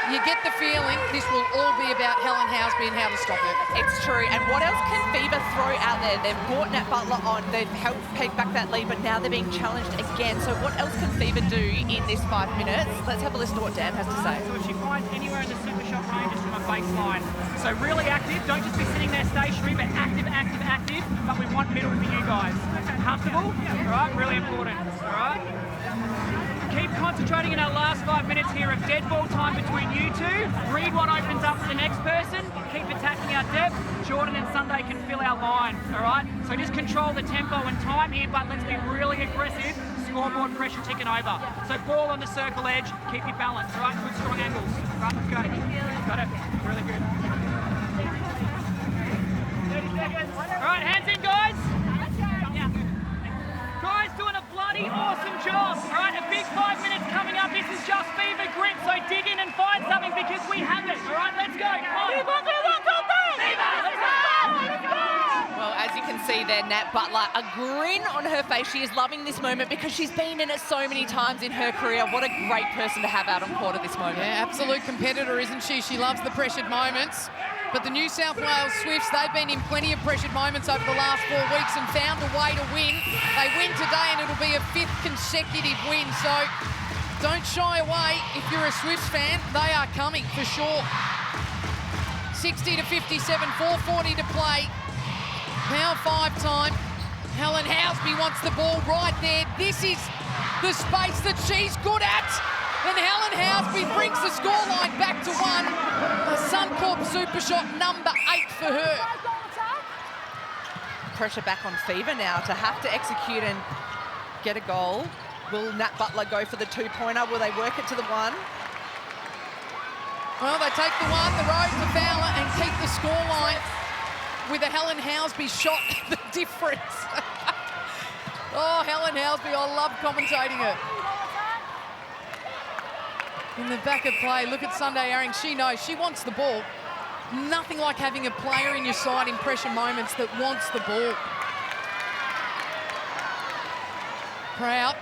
You get the feeling this will all be about Helen Housby and how to stop it. It's true. And what else can Fever throw out there? They've brought Nat Butler on. They've helped peg back that lead, but now they're being challenged again. So what else can Fever do in this 5 minutes? Let's have a listen to what Dan has to say. So if she finds anywhere in the super shot range, just from a baseline. So really active. Don't just be sitting there stationary, but active, active, active. But we want middle for you guys. Comfortable? All right, really important. All right? Keep concentrating in our last 5 minutes here of dead ball time between you two. Read what opens up for the next person. Keep attacking our depth. Jordan and Sunday can fill our line, all right? So just control the tempo and time here, but let's be really aggressive. Scoreboard pressure ticking over. So ball on the circle edge. Keep your balance, all right? Good strong angles. Right, let's go. Got it. Really good. 30 seconds. All right, hands in, guys. Guys doing a bloody awesome job. All right, a big 5 minutes coming up. This is just Fever grit, so dig in and find something because we have it. All right, let's go. Well, as you can see there, Nat Butler, a grin on her face. She is loving this moment because she's been in it so many times in her career. What a great person to have out on court at this moment. Yeah, absolute competitor, isn't she? She loves the pressured moments. But the New South Wales Swifts, they've been in plenty of pressured moments over the last 4 weeks and found a way to win. They win today and it'll be a 5th consecutive win. So don't shy away. If you're a Swifts fan, they are coming for sure. 60 to 57, 4:40 to play. Power 5 time. Helen Housby wants the ball right there. This is the space that she's good at. And Helen Housby brings the scoreline back to 1. A Suncorp super shot number 8 for her. Pressure back on Fever now to have to execute and get a goal. Will Nat Butler go for the 2-pointer? Will they work it to the 1? Well, they take the 1, the Rose, the Fowler, and keep the scoreline with a Helen Housby shot. The difference. Oh, Helen Housby, I love commentating her. In the back of play, look at Sunday Herring. She knows she wants the ball. Nothing like having a player in your side in pressure moments that wants the ball. Proud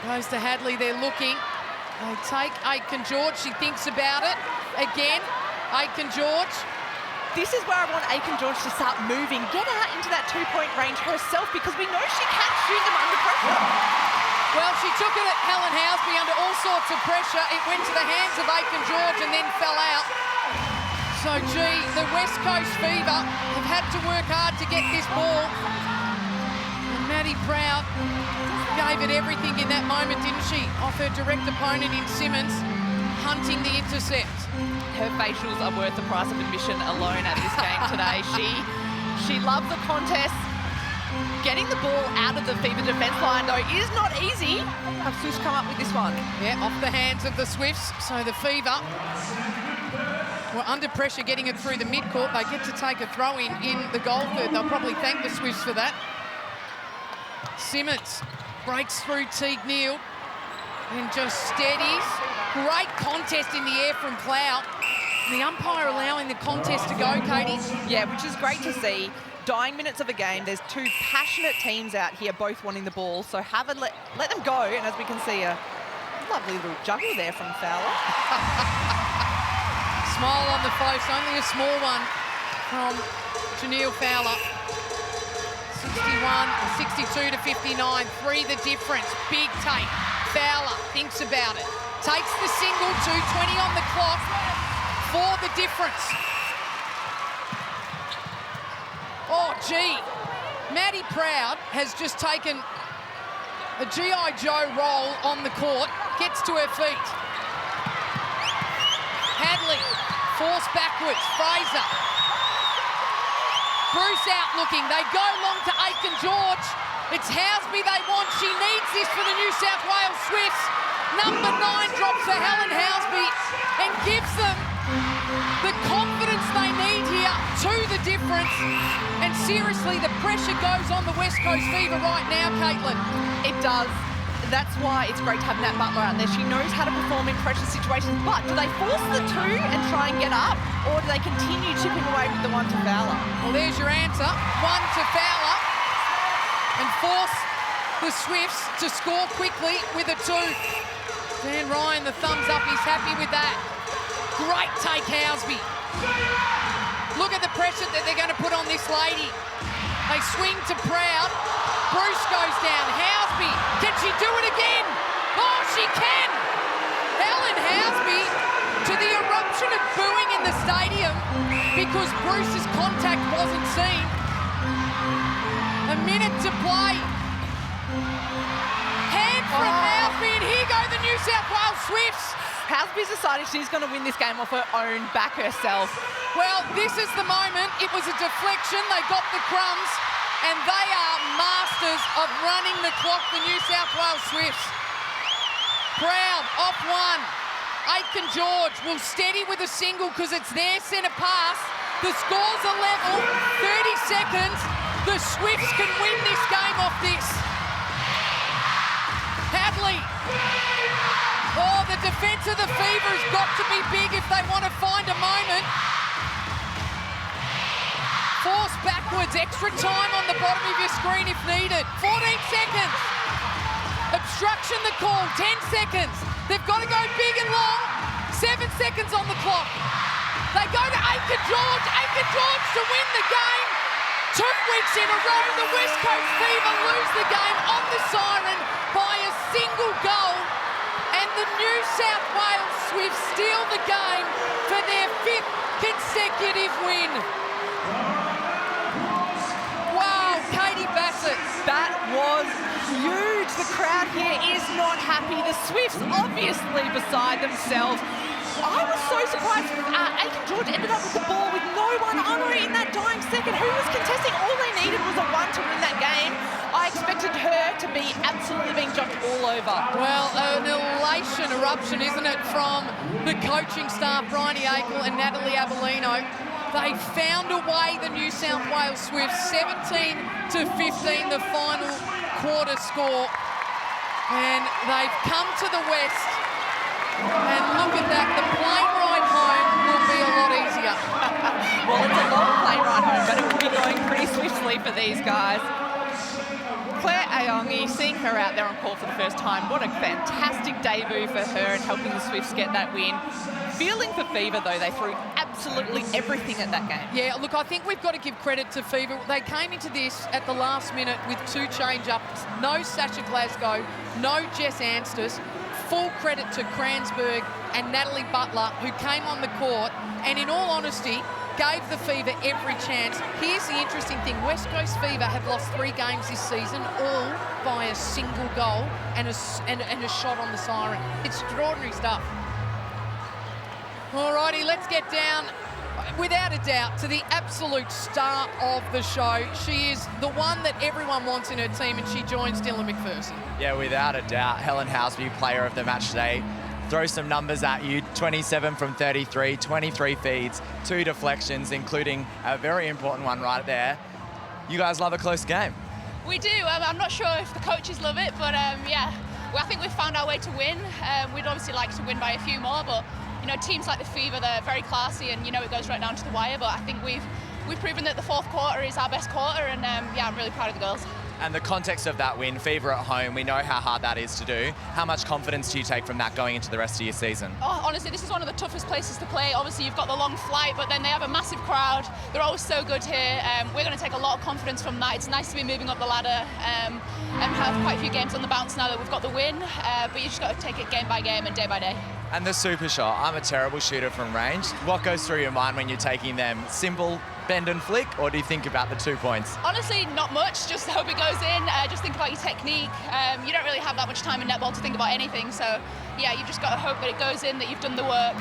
goes to Hadley. They're looking. They take Aiken George. She thinks about it. Again, Aiken George. This is where I want Aiken George to start moving. Get out into that 2-point range herself because we know she can shoot them under pressure. Well, she took it at Helen Housby under all sorts of pressure. It went to the hands of Aiken George and then fell out. So, gee, the West Coast Fever have had to work hard to get this ball. And Maddie Proud gave it everything in that moment, didn't she? Off her direct opponent in Simmons, hunting the intercept. Her facials are worth the price of admission alone at this game today. She loves the contest. Getting the ball out of the Fever defence line, though, is not easy. Have Swifts come up with this one? Yeah, off the hands of the Swifts. So the Fever were under pressure getting it through the midcourt. They get to take a throw in the goal third. They'll probably thank the Swifts for that. Simmons breaks through Teague Neal and just steadies. Great contest in the air from Cloud. The umpire allowing the contest to go, Katie. Yeah, which is great to see. Dying minutes of a game. There's two passionate teams out here, both wanting the ball. So have a let them go. And as we can see, a lovely little juggle there from Fowler. Smile on the face, only a small one from Janelle Fowler. 62 to 59, 3 the difference. Big take. Fowler thinks about it. Takes the single, 2:20 on the clock. 4 the difference. Oh, gee. Maddie Proud has just taken a G.I. Joe roll on the court, gets to her feet. Hadley, forced backwards, Fraser. Bruce out looking, they go long to Aiken George. It's Housby they want, she needs this for the New South Wales Swifts. Number 9 drops for Helen Housby and gives them the confidence they need here, 2 the difference. And seriously, the pressure goes on the West Coast Fever right now, Caitlin. It does. That's why it's great to have Nat Butler out there. She knows how to perform in pressure situations, but do they force the 2 and try and get up, or do they continue chipping away with the 1 to Fowler? Well, there's your answer. 1 to Fowler, and force the Swifts to score quickly with a 2. Dan Ryan, the thumbs up, he's happy with that. Great take, Housby. Look at the pressure that they're going to put on this lady. They swing to Proud. Bruce goes down. Housby, can she do it again? Oh, she can! Helen Housby to the eruption of booing in the stadium because Bruce's contact wasn't seen. A minute to play. Hand from Housby, and here go the New South Wales Swifts. Housby's decided she's going to win this game off her own back herself. Well, this is the moment. It was a deflection. They got the crumbs, and they are masters of running the clock, the New South Wales Swifts. Proud, off 1. Aitken George will steady with a single because it's their centre pass. The scores are level, 30 seconds. The Swifts can win this game off this. Hadley. Oh, the defence of the Fever has got to be big if they want to find a moment. Force backwards, extra time on the bottom of your screen if needed. 14 seconds. Obstruction the call, 10 seconds. They've got to go big and long. 7 seconds on the clock. They go to Aiken George to win the game. 2 weeks in a row, the West Coast Fever lose the game on the siren by a single goal. And the New South Wales Swifts steal the game for their 5th consecutive win. Wow, Katie Bassett. That was huge. The crowd here is not happy. The Swifts obviously beside themselves. I was so surprised. Aiken George ended up with the ball with no one on her in that dying second. Who was contesting? All they needed was a 1 to win that game. I expected her to be absolutely being jumped all over. Well, an elation eruption, isn't it, from the coaching staff, Bryony Akel and Natalie Avellino. They found a way, the New South Wales Swifts, 17 to 15, the final quarter score. And they've come to the West. And look at that, the plane ride home will be a lot easier. Well, it's a long plane ride home, but it will be going pretty swiftly for these guys. Claire Ayongi, seeing her out there on court for the first time, what a fantastic debut for her and helping the Swifts get that win. Feeling for Fever, though, they threw absolutely everything at that game. Yeah, look, I think we've got to give credit to Fever. They came into this at the last minute with 2 change-ups. No Sasha Glasgow, no Jess Anstis. Full credit to Kransberg and Natalie Butler, who came on the court. And in all honesty, gave the Fever every chance. Here's the interesting thing. West Coast Fever have lost 3 games this season, all by a single goal and a shot on the siren. Extraordinary stuff. All righty, let's get down, without a doubt, to the absolute star of the show. She is the one that everyone wants in her team, and she joins Dylan McPherson. Yeah, without a doubt, Helen Houseby, player of the match today. Throw some numbers at you, 27 from 33, 23 feeds, 2 deflections, including a very important one right there. You guys love a close game. We do. I'm not sure if the coaches love it, but yeah, I think we've found our way to win. We'd obviously like to win by a few more, but you know, teams like the Fever, they're very classy, and you know, it goes right down to the wire. But I think we've proven that the fourth quarter is our best quarter, and yeah, I'm really proud of the girls. And the context of that win, Fever at home, we know how hard that is to do. How much confidence do you take from that going into the rest of your season? Oh, honestly, this is one of the toughest places to play. Obviously, you've got the long flight, but then they have a massive crowd. They're always so good here. We're going to take a lot of confidence from that. It's nice to be moving up the ladder and have quite a few games on the bounce now that we've got the win. But you just got to take it game by game and day by day. And the super shot. I'm a terrible shooter from range. What goes through your mind when you're taking them? Simple bend and flick, or do you think about the 2 points? Honestly, not much. Just hope it goes in. Just think about your technique. You don't really have that much time in netball to think about anything. So, yeah, you've just got to hope that it goes in, that you've done the work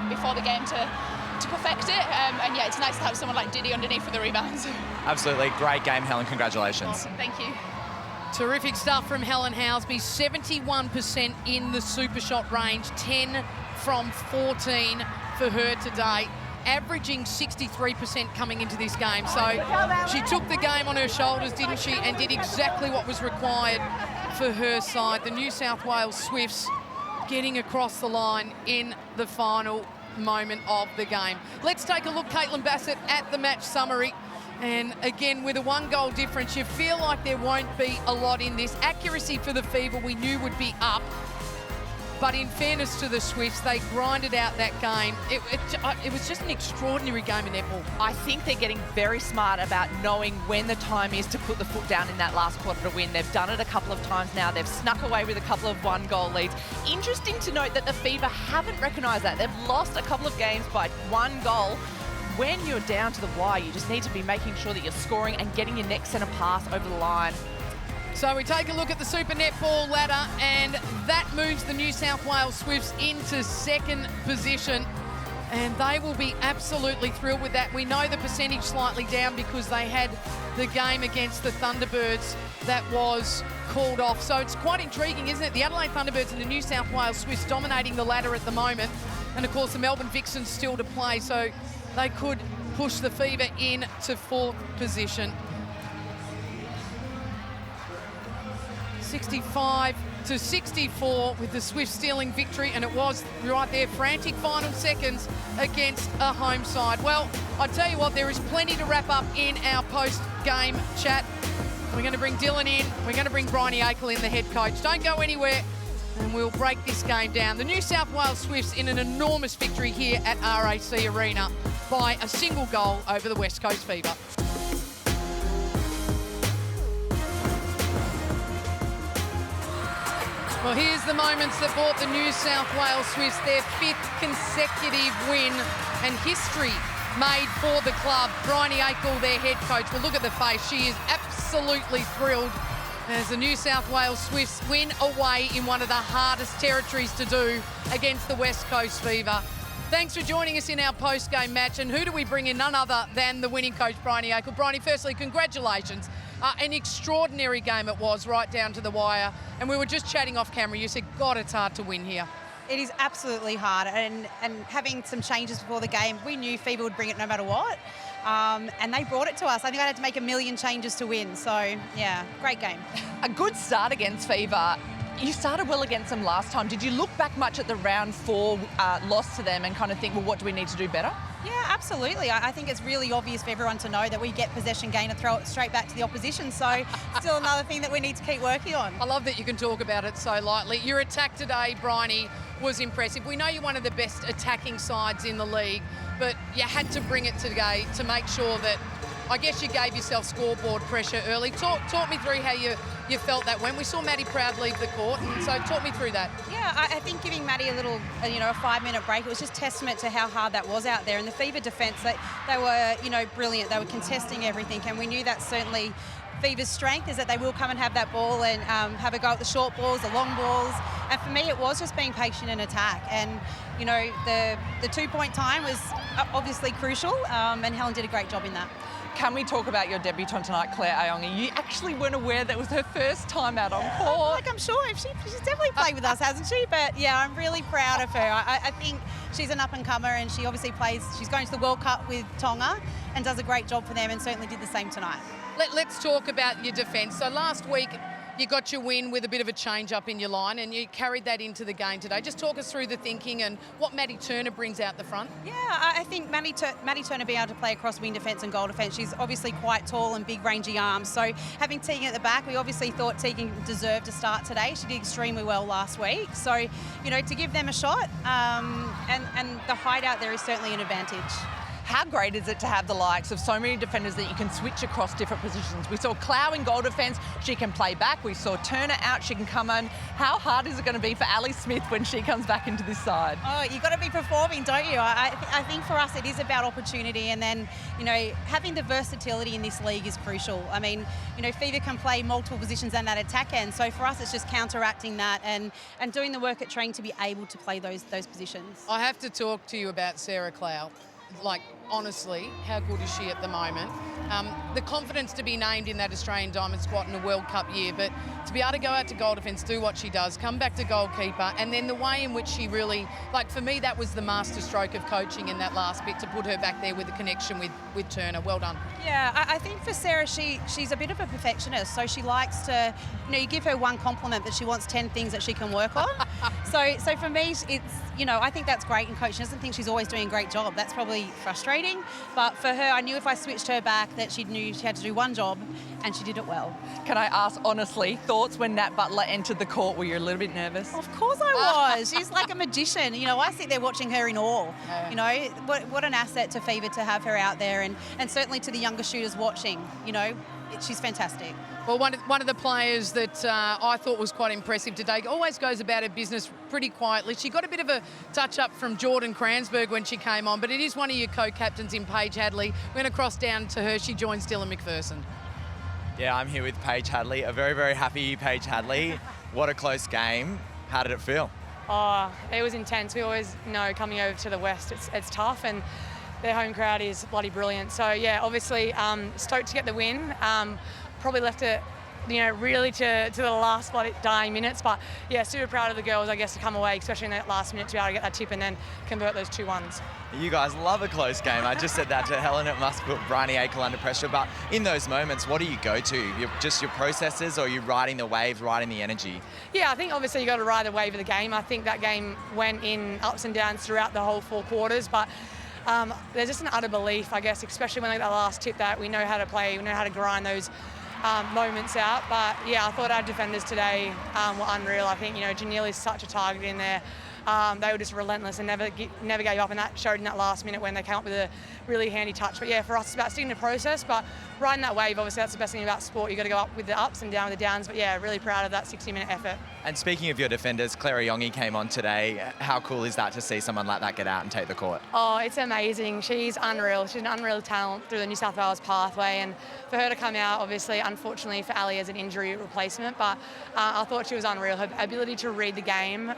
before the game to perfect it. And yeah, it's nice to have someone like Diddy underneath for the rebounds. Absolutely. Great game, Helen. Congratulations. Awesome. Thank you. Terrific stuff from Helen Houseby. 71% in the super shot range, 10 from 14 for her today, averaging 63% coming into this game. So she took the game on her shoulders, didn't she, and did exactly what was required for her side. The New South Wales Swifts getting across the line in the final moment of the game. Let's take a look, Caitlin Bassett, at the match summary. And again, with a 1-goal difference, you feel like there won't be a lot in this. Accuracy for the Fever we knew would be up. But in fairness to the Swifts, they grinded out that game. It was just an extraordinary game in netball. I think they're getting very smart about knowing when the time is to put the foot down in that last quarter to win. They've done it a couple of times now. They've snuck away with a couple of 1-goal leads. Interesting to note that the Fever haven't recognised that. They've lost a couple of games by 1 goal. When you're down to the wire, you just need to be making sure that you're scoring and getting your next centre pass over the line. So we take a look at the Super Netball ladder, and that moves the New South Wales Swifts into 2nd position. And they will be absolutely thrilled with that. We know the percentage slightly down because they had the game against the Thunderbirds that was called off. So it's quite intriguing, isn't it? The Adelaide Thunderbirds and the New South Wales Swifts dominating the ladder at the moment. And of course, the Melbourne Vixens still to play. So they could push the Fever into 4th position. 65-64 with the Swifts stealing victory, and it was right there, frantic final seconds against a home side. Well, I tell you what, there is plenty to wrap up in our post-game chat. We're going to bring Dylan in. We're going to bring Bryony Akel in, the head coach. Don't go anywhere, and we'll break this game down. The New South Wales Swifts in an enormous victory here at RAC Arena by a single goal over the West Coast Fever. Well, here's the moments that brought the New South Wales Swifts their 5th consecutive win, and history made for the club. Bryony Akel, their head coach. Well, look at the face. She is absolutely thrilled as the New South Wales Swifts win away in one of the hardest territories to do against the West Coast Fever. Thanks for joining us in our post-game match. And who do we bring in? None other than the winning coach, Bryony Akel. Bryony, firstly, congratulations. An extraordinary game it was, right down to the wire. And we were just chatting off camera. You said, God, it's hard to win here. It is absolutely hard. And having some changes before the game, we knew Fever would bring it no matter what. And they brought it to us. I think I had to make 1 million changes to win. So, yeah, great game. A good start against Fever. You started well against them last time. Did you look back much at the round 4 loss to them and kind of think, well, what do we need to do better? Yeah, absolutely. I think it's really obvious for everyone to know that we get possession gain and throw it straight back to the opposition. So still another thing that we need to keep working on. I love that you can talk about it so lightly. Your attack today, Bryony, was impressive. We know you're one of the best attacking sides in the league, but you had to bring it today to make sure that, I guess, you gave yourself scoreboard pressure early. Talk me through how you you felt that when we saw Maddie Proud leave the court, and so talk me through that. Yeah, I think giving Maddie a little, a 5-minute break, it was just testament to how hard that was out there. And the Fever defence, they were, brilliant. They were contesting everything, and we knew that certainly Fever's strength is that they will come and have that ball and have a go at the short balls, the long balls. And for me, it was just being patient in attack. And, the 2-point time was obviously crucial, and Helen did a great job in that. Can we talk about your debutant tonight, Claire Ayongi? You actually weren't aware that was her first time out on court. I'm sure she's definitely played with us, hasn't she? But yeah, I'm really proud of her. I think she's an up-and-comer, and she obviously she's going to the World Cup with Tonga and does a great job for them, and certainly did the same tonight. Let's talk about your defence. So last week, you got your win with a bit of a change up in your line, and you carried that into the game today. Just talk us through the thinking and what Maddie Turner brings out the front. Yeah, I think Maddie Turner being able to play across wing defence and goal defence, she's obviously quite tall and big rangy arms. So having Tegan at the back, we obviously thought Tegan deserved to start today. She did extremely well last week. So, to give them a shot, and the hideout there is certainly an advantage. How great is it to have the likes of so many defenders that you can switch across different positions? We saw Clow in goal defence, she can play back. We saw Turner out, she can come in. How hard is it going to be for Ali Smith when she comes back into this side? Oh, you've got to be performing, don't you? I think for us it is about opportunity, and then, having the versatility in this league is crucial. I mean, Fever can play multiple positions and that attack end, so for us it's just counteracting that and doing the work at training to be able to play those positions. I have to talk to you about Sarah Clow. Like, honestly, how good is she at the moment? The confidence to be named in that Australian Diamond Squad in a World Cup year, but to be able to go out to goal defence, do what she does, come back to goalkeeper, and then the way in which she really, for me, that was the master stroke of coaching in that last bit, to put her back there with the connection with Turner. Well done. Yeah, I think for Sarah, she's a bit of a perfectionist, so she likes to, you give her one compliment, but she wants 10 things that she can work on. so for me, it's, I think that's great in coaching. She doesn't think she's always doing a great job. That's probably frustrating, but for her, I knew if I switched her back that she knew she had to do one job, and she did it well. Can I ask honestly, thoughts when Nat Butler entered the court? Were you a little bit nervous? Of course I was. She's like a magician. I sit there watching her in awe. Yeah. What an asset to Fever to have her out there, and certainly to the younger shooters watching. She's fantastic. Well, one of the players that I thought was quite impressive today, always goes about her business pretty quietly. She got a bit of a touch-up from Jordan Kransberg when she came on, but it is one of your co-captains in Paige Hadley. We're going to cross down to her. She joins Dylan McPherson. Yeah, I'm here with Paige Hadley. A very, very happy Paige Hadley. What a close game. How did it feel? Oh, it was intense. We always know coming over to the West, it's tough, and their home crowd is bloody brilliant. So, yeah, obviously stoked to get the win. Probably left it, really to the last bloody dying minutes. But, yeah, super proud of the girls, I guess, to come away, especially in that last minute, to be able to get that tip and then convert those 2-1s. You guys love a close game. I just said that to Helen. It must put Bryony Akel under pressure. But in those moments, what do you go to? Just your processes, or are you riding the waves, riding the energy? Yeah, I think obviously you got to ride the wave of the game. I think that game went in ups and downs throughout the whole 4 quarters. But there's just an utter belief, I guess, especially when they got that last tip, that we know how to play, we know how to grind those moments out. But yeah, I thought our defenders today were unreal. I think, Janelle is such a target in there. They were just relentless and never gave up, and that showed in that last minute when they came up with a really handy touch. But yeah, for us, it's about sticking to process, but riding that wave, obviously that's the best thing about sport. You've got to go up with the ups and down with the downs. But yeah, really proud of that 60-minute effort. And speaking of your defenders, Claire Ayongi came on today. How cool is that to see someone like that get out and take the court? Oh, it's amazing. She's unreal. She's an unreal talent through the New South Wales pathway, and for her to come out, obviously, unfortunately for Ali, as an injury replacement, but I thought she was unreal. Her ability to read the game,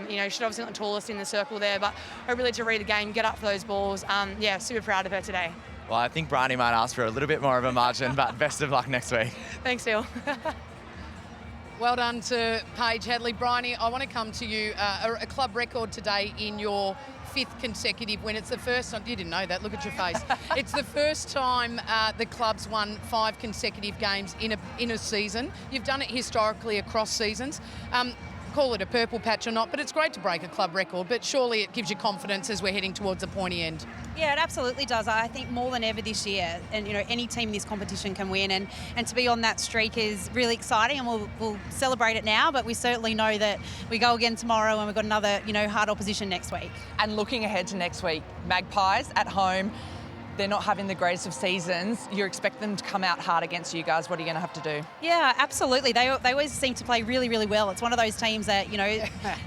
she's obviously not the tallest in the circle there, but her ability to read the game, get up for those balls, yeah, super proud of her today. Well, I think Bryony might ask for a little bit more of a margin, but best of luck next week. Thanks, Phil. Well done to Paige Hadley. Bryony, I want to come to you. A club record today in your 5th consecutive win. It's the first time, you didn't know that, look at your face. It's the first time the club's won 5 consecutive games in a season. You've done it historically across seasons. Call it a purple patch or not, but it's great to break a club record, but surely it gives you confidence as we're heading towards the pointy end. Yeah, it absolutely does. I think more than ever this year, and any team in this competition can win, and to be on that streak is really exciting, and we'll celebrate it now, but we certainly know that we go again tomorrow and we've got another hard opposition next week. And looking ahead to next week, Magpies at home. they're not having the greatest of seasons, you expect them to come out hard against you guys. What are you going to have to do? Yeah, absolutely. They always seem to play really, really well. It's one of those teams that,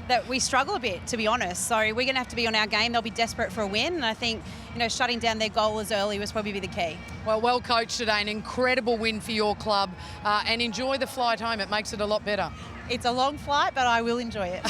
that we struggle a bit, to be honest. So we're going to have to be on our game. They'll be desperate for a win. And I think, shutting down their goal as early was probably the key. Well coached today. An incredible win for your club. And enjoy the flight home. It makes it a lot better. It's a long flight, but I will enjoy it.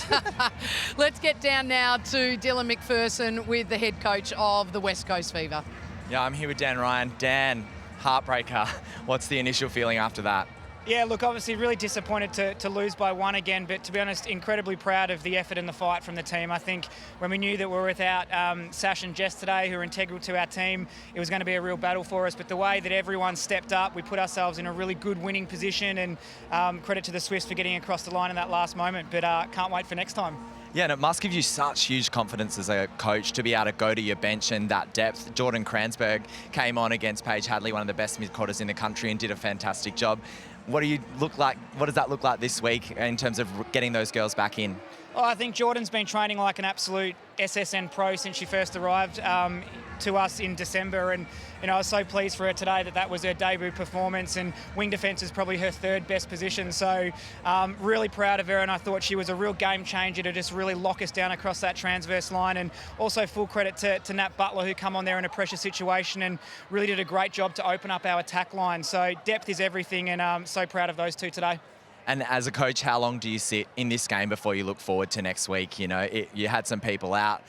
Let's get down now to Dylan McPherson with the head coach of the West Coast Fever. Yeah, I'm here with Dan Ryan. Dan, heartbreaker. What's the initial feeling after that? Yeah, look, obviously really disappointed to lose by one again, but to be honest, incredibly proud of the effort and the fight from the team. I think when we knew that we were without Sash and Jess today, who are integral to our team, it was going to be a real battle for us. But the way that everyone stepped up, we put ourselves in a really good winning position, and credit to the Swifts for getting across the line in that last moment. But can't wait for next time. Yeah, and it must give you such huge confidence as a coach to be able to go to your bench and that depth. Jordan Kranzberg came on against Paige Hadley, one of the best mid-quarters in the country, and did a fantastic job. What does that look like this week in terms of getting those girls back in? Oh, I think Jordan's been training like an absolute SSN pro since she first arrived to us in December, and I was so pleased for her today that was her debut performance, and wing defence is probably her third best position, so really proud of her, and I thought she was a real game changer to just really lock us down across that transverse line. And also full credit to Nat Butler, who come on there in a pressure situation and really did a great job to open up our attack line. So depth is everything, and I'm so proud of those two today. And as a coach, how long do you sit in this game before you look forward to next week? You had some people out.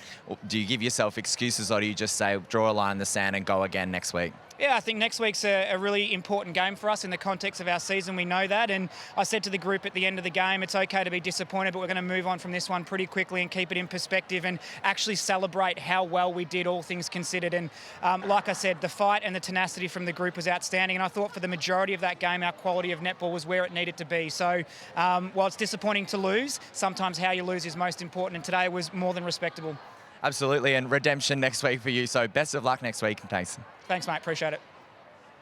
Do you give yourself excuses, or do you just say, draw a line in the sand and go again next week? Yeah, I think next week's a really important game for us in the context of our season. We know that, and I said to the group at the end of the game, it's okay to be disappointed, but we're going to move on from this one pretty quickly and keep it in perspective and actually celebrate how well we did, all things considered. And like I said, the fight and the tenacity from the group was outstanding, and I thought for the majority of that game, our quality of netball was where it needed to be. So while it's disappointing to lose, sometimes how you lose is most important, and today was more than respectable. Absolutely, and redemption next week for you. So best of luck next week. Thanks. Thanks, mate. Appreciate it.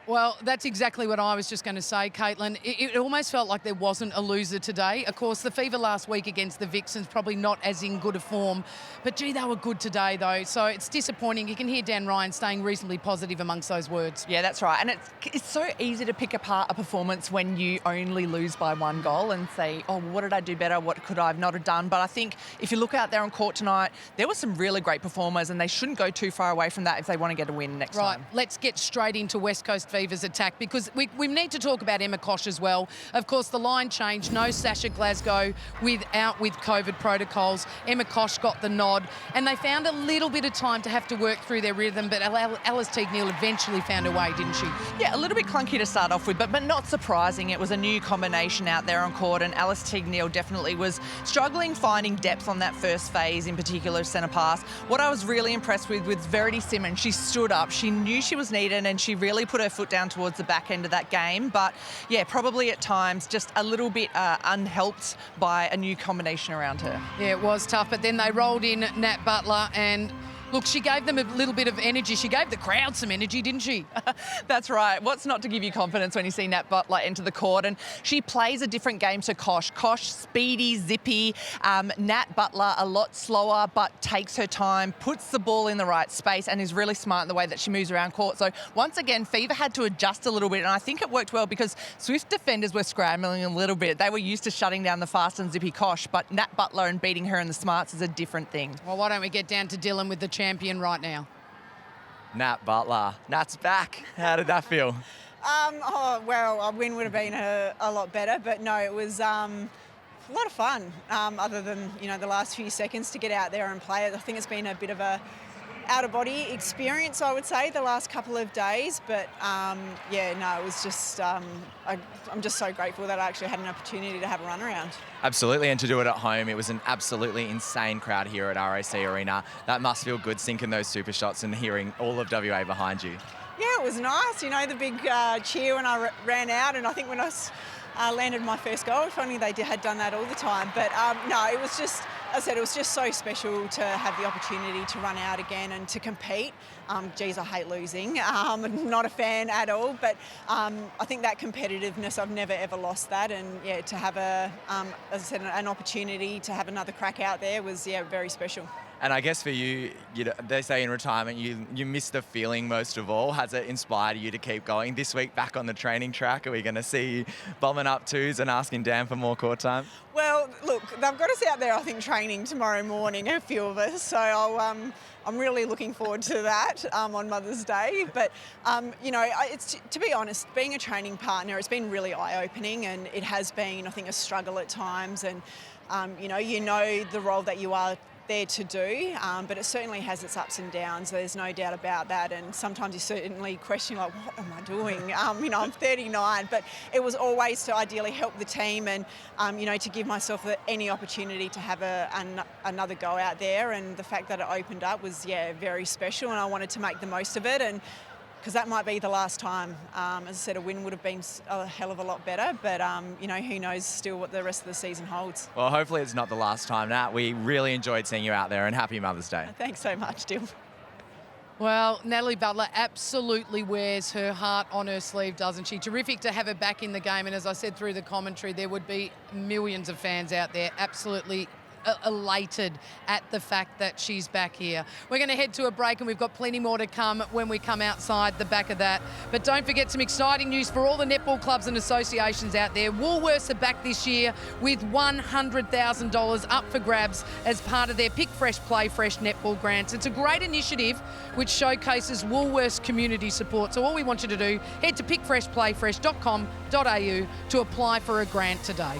Well, that's exactly what I was just going to say, Caitlin. It almost felt like there wasn't a loser today. Of course, the Fever last week against the Vixens, probably not as in good a form. But, gee, they were good today, though. So it's disappointing. You can hear Dan Ryan staying reasonably positive amongst those words. Yeah, that's right. And it's so easy to pick apart a performance when you only lose by one goal and say, oh, what did I do better? What could I have not have done? But I think if you look out there on court tonight, there were some really great performers, and they shouldn't go too far away from that if they want to get a win next time. Right, let's get straight into West Coast Fever's attack, because we need to talk about Emma Koch as well. Of course, the line changed. No Sasha Glasgow with COVID protocols. Emma Koch got the nod, and they found a little bit of time to have to work through their rhythm, but Alice Teague-Neal eventually found her way, didn't she? Yeah, a little bit clunky to start off with, but not surprising. It was a new combination out there on court, and Alice Teague-Neal definitely was struggling finding depth on that first phase, in particular centre pass. What I was really impressed with Verity Simmons, she stood up, she knew she was needed, and she really put her foot down towards the back end of that game. But yeah, probably at times just a little bit unhelped by a new combination around her. Yeah, it was tough, but then they rolled in Nat Butler, and look, she gave them a little bit of energy. She gave the crowd some energy, didn't she? That's right. What's not to give you confidence when you see Nat Butler enter the court? And she plays a different game to Koch. Koch, speedy, zippy. Nat Butler, a lot slower, but takes her time, puts the ball in the right space, and is really smart in the way that she moves around court. So once again, Fever had to adjust a little bit, and I think it worked well because Swift defenders were scrambling a little bit. They were used to shutting down the fast and zippy Koch, but Nat Butler and beating her in the smarts is a different thing. Well, why don't we get down to Dylan with the champion right now? Nat Butler. Nat's back. How did that feel? Well, a win would have been a lot better, but no, it was a lot of fun, other than, the last few seconds to get out there and play it. I think it's been a bit of a out-of-body experience, I would say, the last couple of days. But, it was just, I'm just so grateful that I actually had an opportunity to have a run around. Absolutely, and to do it at home, it was an absolutely insane crowd here at RAC Arena. That must feel good, sinking those super shots and hearing all of WA behind you. Yeah, it was nice, the big cheer when I ran out, and I think when I landed my first goal, if only they had done that all the time. But no, it was just, as I said, it was just so special to have the opportunity to run out again and to compete. Geez, I hate losing. I'm not a fan at all, but I think that competitiveness, I've never ever lost that. And yeah, to have as I said, an opportunity to have another crack out there was, very special. And I guess for you, they say in retirement you miss the feeling most of all. Has it inspired you to keep going? This week back on the training track, are we going to see you bombing up twos and asking Dan for more court time? Well, look, they've got us out there, I think, training tomorrow morning, a few of us. So I'm really looking forward to that on Mother's Day. But, it's to be honest, being a training partner, it's been really eye-opening, and it has been, I think, a struggle at times. And, you know the role that you are there to do, but it certainly has its ups and downs. There's no doubt about that, and sometimes you certainly question, like, what am I doing? I'm 39, but it was always to ideally help the team and, to give myself any opportunity to have another go out there, and the fact that it opened up was, very special, and I wanted to make the most of it, and because that might be the last time. As I said, a win would have been a hell of a lot better, but, who knows still what the rest of the season holds. Well, hopefully it's not the last time, Nat. We really enjoyed seeing you out there, and happy Mother's Day. Thanks so much, Dill. Well, Natalie Butler absolutely wears her heart on her sleeve, doesn't she? Terrific to have her back in the game, and as I said through the commentary, there would be millions of fans out there absolutely elated at the fact that she's back here. We're going to head to a break, and we've got plenty more to come when we come outside the back of that. But don't forget some exciting news for all the netball clubs and associations out there. Woolworths are back this year with $100,000 up for grabs as part of their Pick Fresh, Play Fresh netball grants. It's a great initiative which showcases Woolworths community support. So all we want you to do, head to pickfreshplayfresh.com.au to apply for a grant today.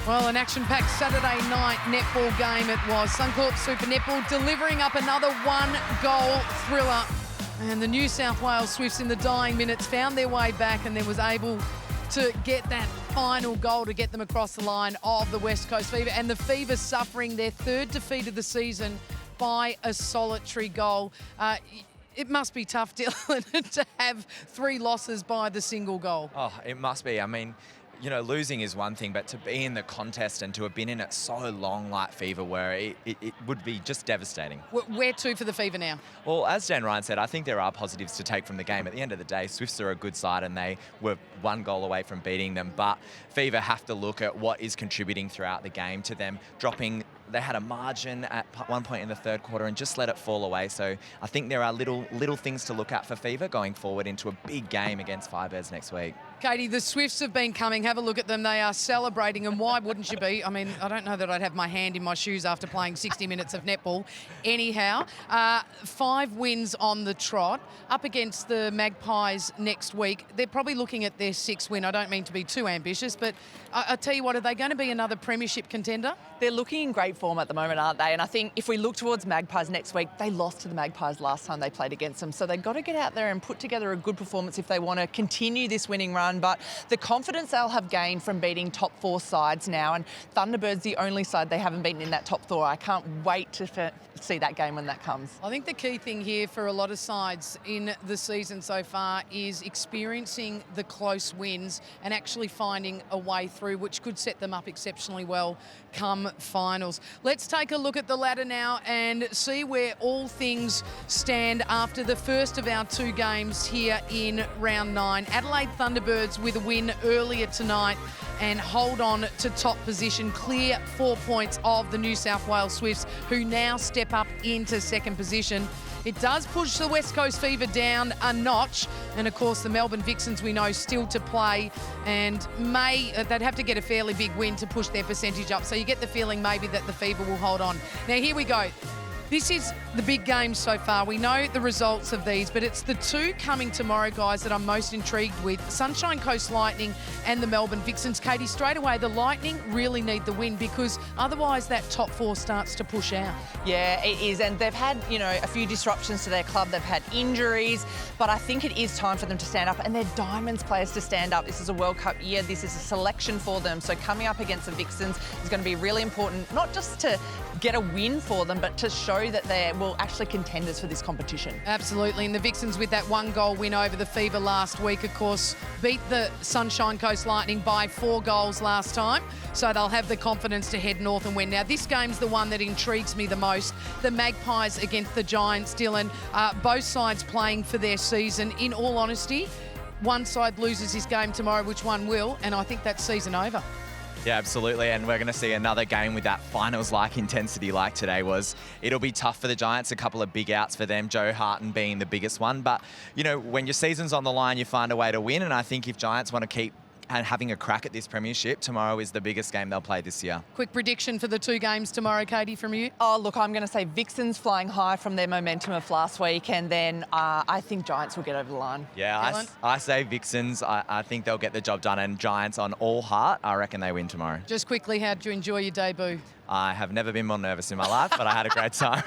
Well, an action-packed Saturday night netball game it was. Suncorp Super Netball delivering up another one-goal thriller. And the New South Wales Swifts in the dying minutes found their way back and then was able to get that final goal to get them across the line of the West Coast Fever. And the Fever suffering their third defeat of the season by a solitary goal. It must be tough, Dylan, to have 3 losses by the single goal. Oh, it must be. I mean, losing is one thing, but to be in the contest and to have been in it so long like Fever were, it would be just devastating. Where to for the Fever now? Well, as Dan Ryan said, I think there are positives to take from the game. At the end of the day, Swifts are a good side and they were 1 goal away from beating them, but Fever have to look at what is contributing throughout the game to them dropping. They had a margin at one point in the third quarter and just let it fall away. So I think there are little things to look at for Fever going forward into a big game against Firebirds next week. Katie, the Swifts have been coming. Have a look at them. They are celebrating, and why wouldn't you be? I mean, I don't know that I'd have my hand in my shoes after playing 60 minutes of netball. Anyhow, 5 wins on the trot up against the Magpies next week. They're probably looking at their 6th win. I don't mean to be too ambitious, but I tell you what, are they going to be another premiership contender? They're looking in great form at the moment, aren't they? And I think if we look towards Magpies next week, they lost to the Magpies last time they played against them. So they've got to get out there and put together a good performance if they want to continue this winning run. But the confidence they'll have gained from beating top 4 sides now, and Thunderbirds the only side they haven't beaten in that top 4. I can't wait to see that game when that comes. I think the key thing here for a lot of sides in the season so far is experiencing the close wins and actually finding a way through, which could set them up exceptionally well come finals. Let's take a look at the ladder now and see where all things stand after the first of our 2 games here in round 9. Adelaide Thunderbirds with a win earlier tonight and hold on to top position, clear 4 points of the New South Wales Swifts, who now step up into 2nd position. It does push the West Coast Fever down a notch. And, of course, the Melbourne Vixens, we know, still to play. And they'd have to get a fairly big win to push their percentage up. So you get the feeling maybe that the Fever will hold on. Now, here we go. This is the big game so far. We know the results of these, but it's the two coming tomorrow, guys, that I'm most intrigued with. Sunshine Coast Lightning and the Melbourne Vixens. Katie, straight away, the Lightning really need the win because otherwise that top four starts to push out. Yeah, it is. And they've had, a few disruptions to their club. They've had injuries, but I think it is time for them to stand up, and they're Diamonds players to stand up. This is a World Cup year. This is a selection for them. So coming up against the Vixens is going to be really important, not just to get a win for them, but to show that they're, actually contenders for this competition. Absolutely. And the Vixens with that 1-goal win over the Fever last week, of course, beat the Sunshine Coast Lightning by 4 goals last time. So they'll have the confidence to head north and win. Now, this game's the one that intrigues me the most. The Magpies against the Giants, Dylan. Both sides playing for their season. In all honesty, one side loses this game tomorrow, which one will, and I think that's season over. Yeah, absolutely. And we're going to see another game with that finals-like intensity like today was. It'll be tough for the Giants, a couple of big outs for them, Joe Harton being the biggest one. But, when your season's on the line, you find a way to win. And I think if Giants want to keep having a crack at this premiership, tomorrow is the biggest game they'll play this year. Quick prediction for the 2 games tomorrow, Katie, from you? Oh, look, I'm going to say Vixens flying high from their momentum of last week, and then I think Giants will get over the line. Yeah, I say Vixens. I think they'll get the job done, and Giants on all heart, I reckon they win tomorrow. Just quickly, how did you enjoy your debut? I have never been more nervous in my life, but I had a great time.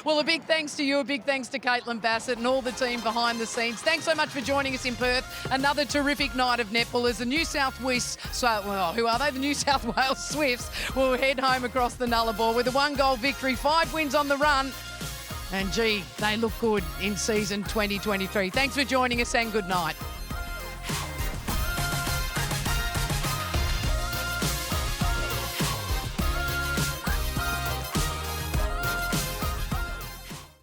Well, a big thanks to you, a big thanks to Caitlin Bassett and all the team behind the scenes. Thanks so much for joining us in Perth. Another terrific night of netball as the New South Wales, who are they? The New South Wales Swifts will head home across the Nullarbor with a 1-goal victory, 5 wins on the run. And gee, they look good in season 2023. Thanks for joining us and good night.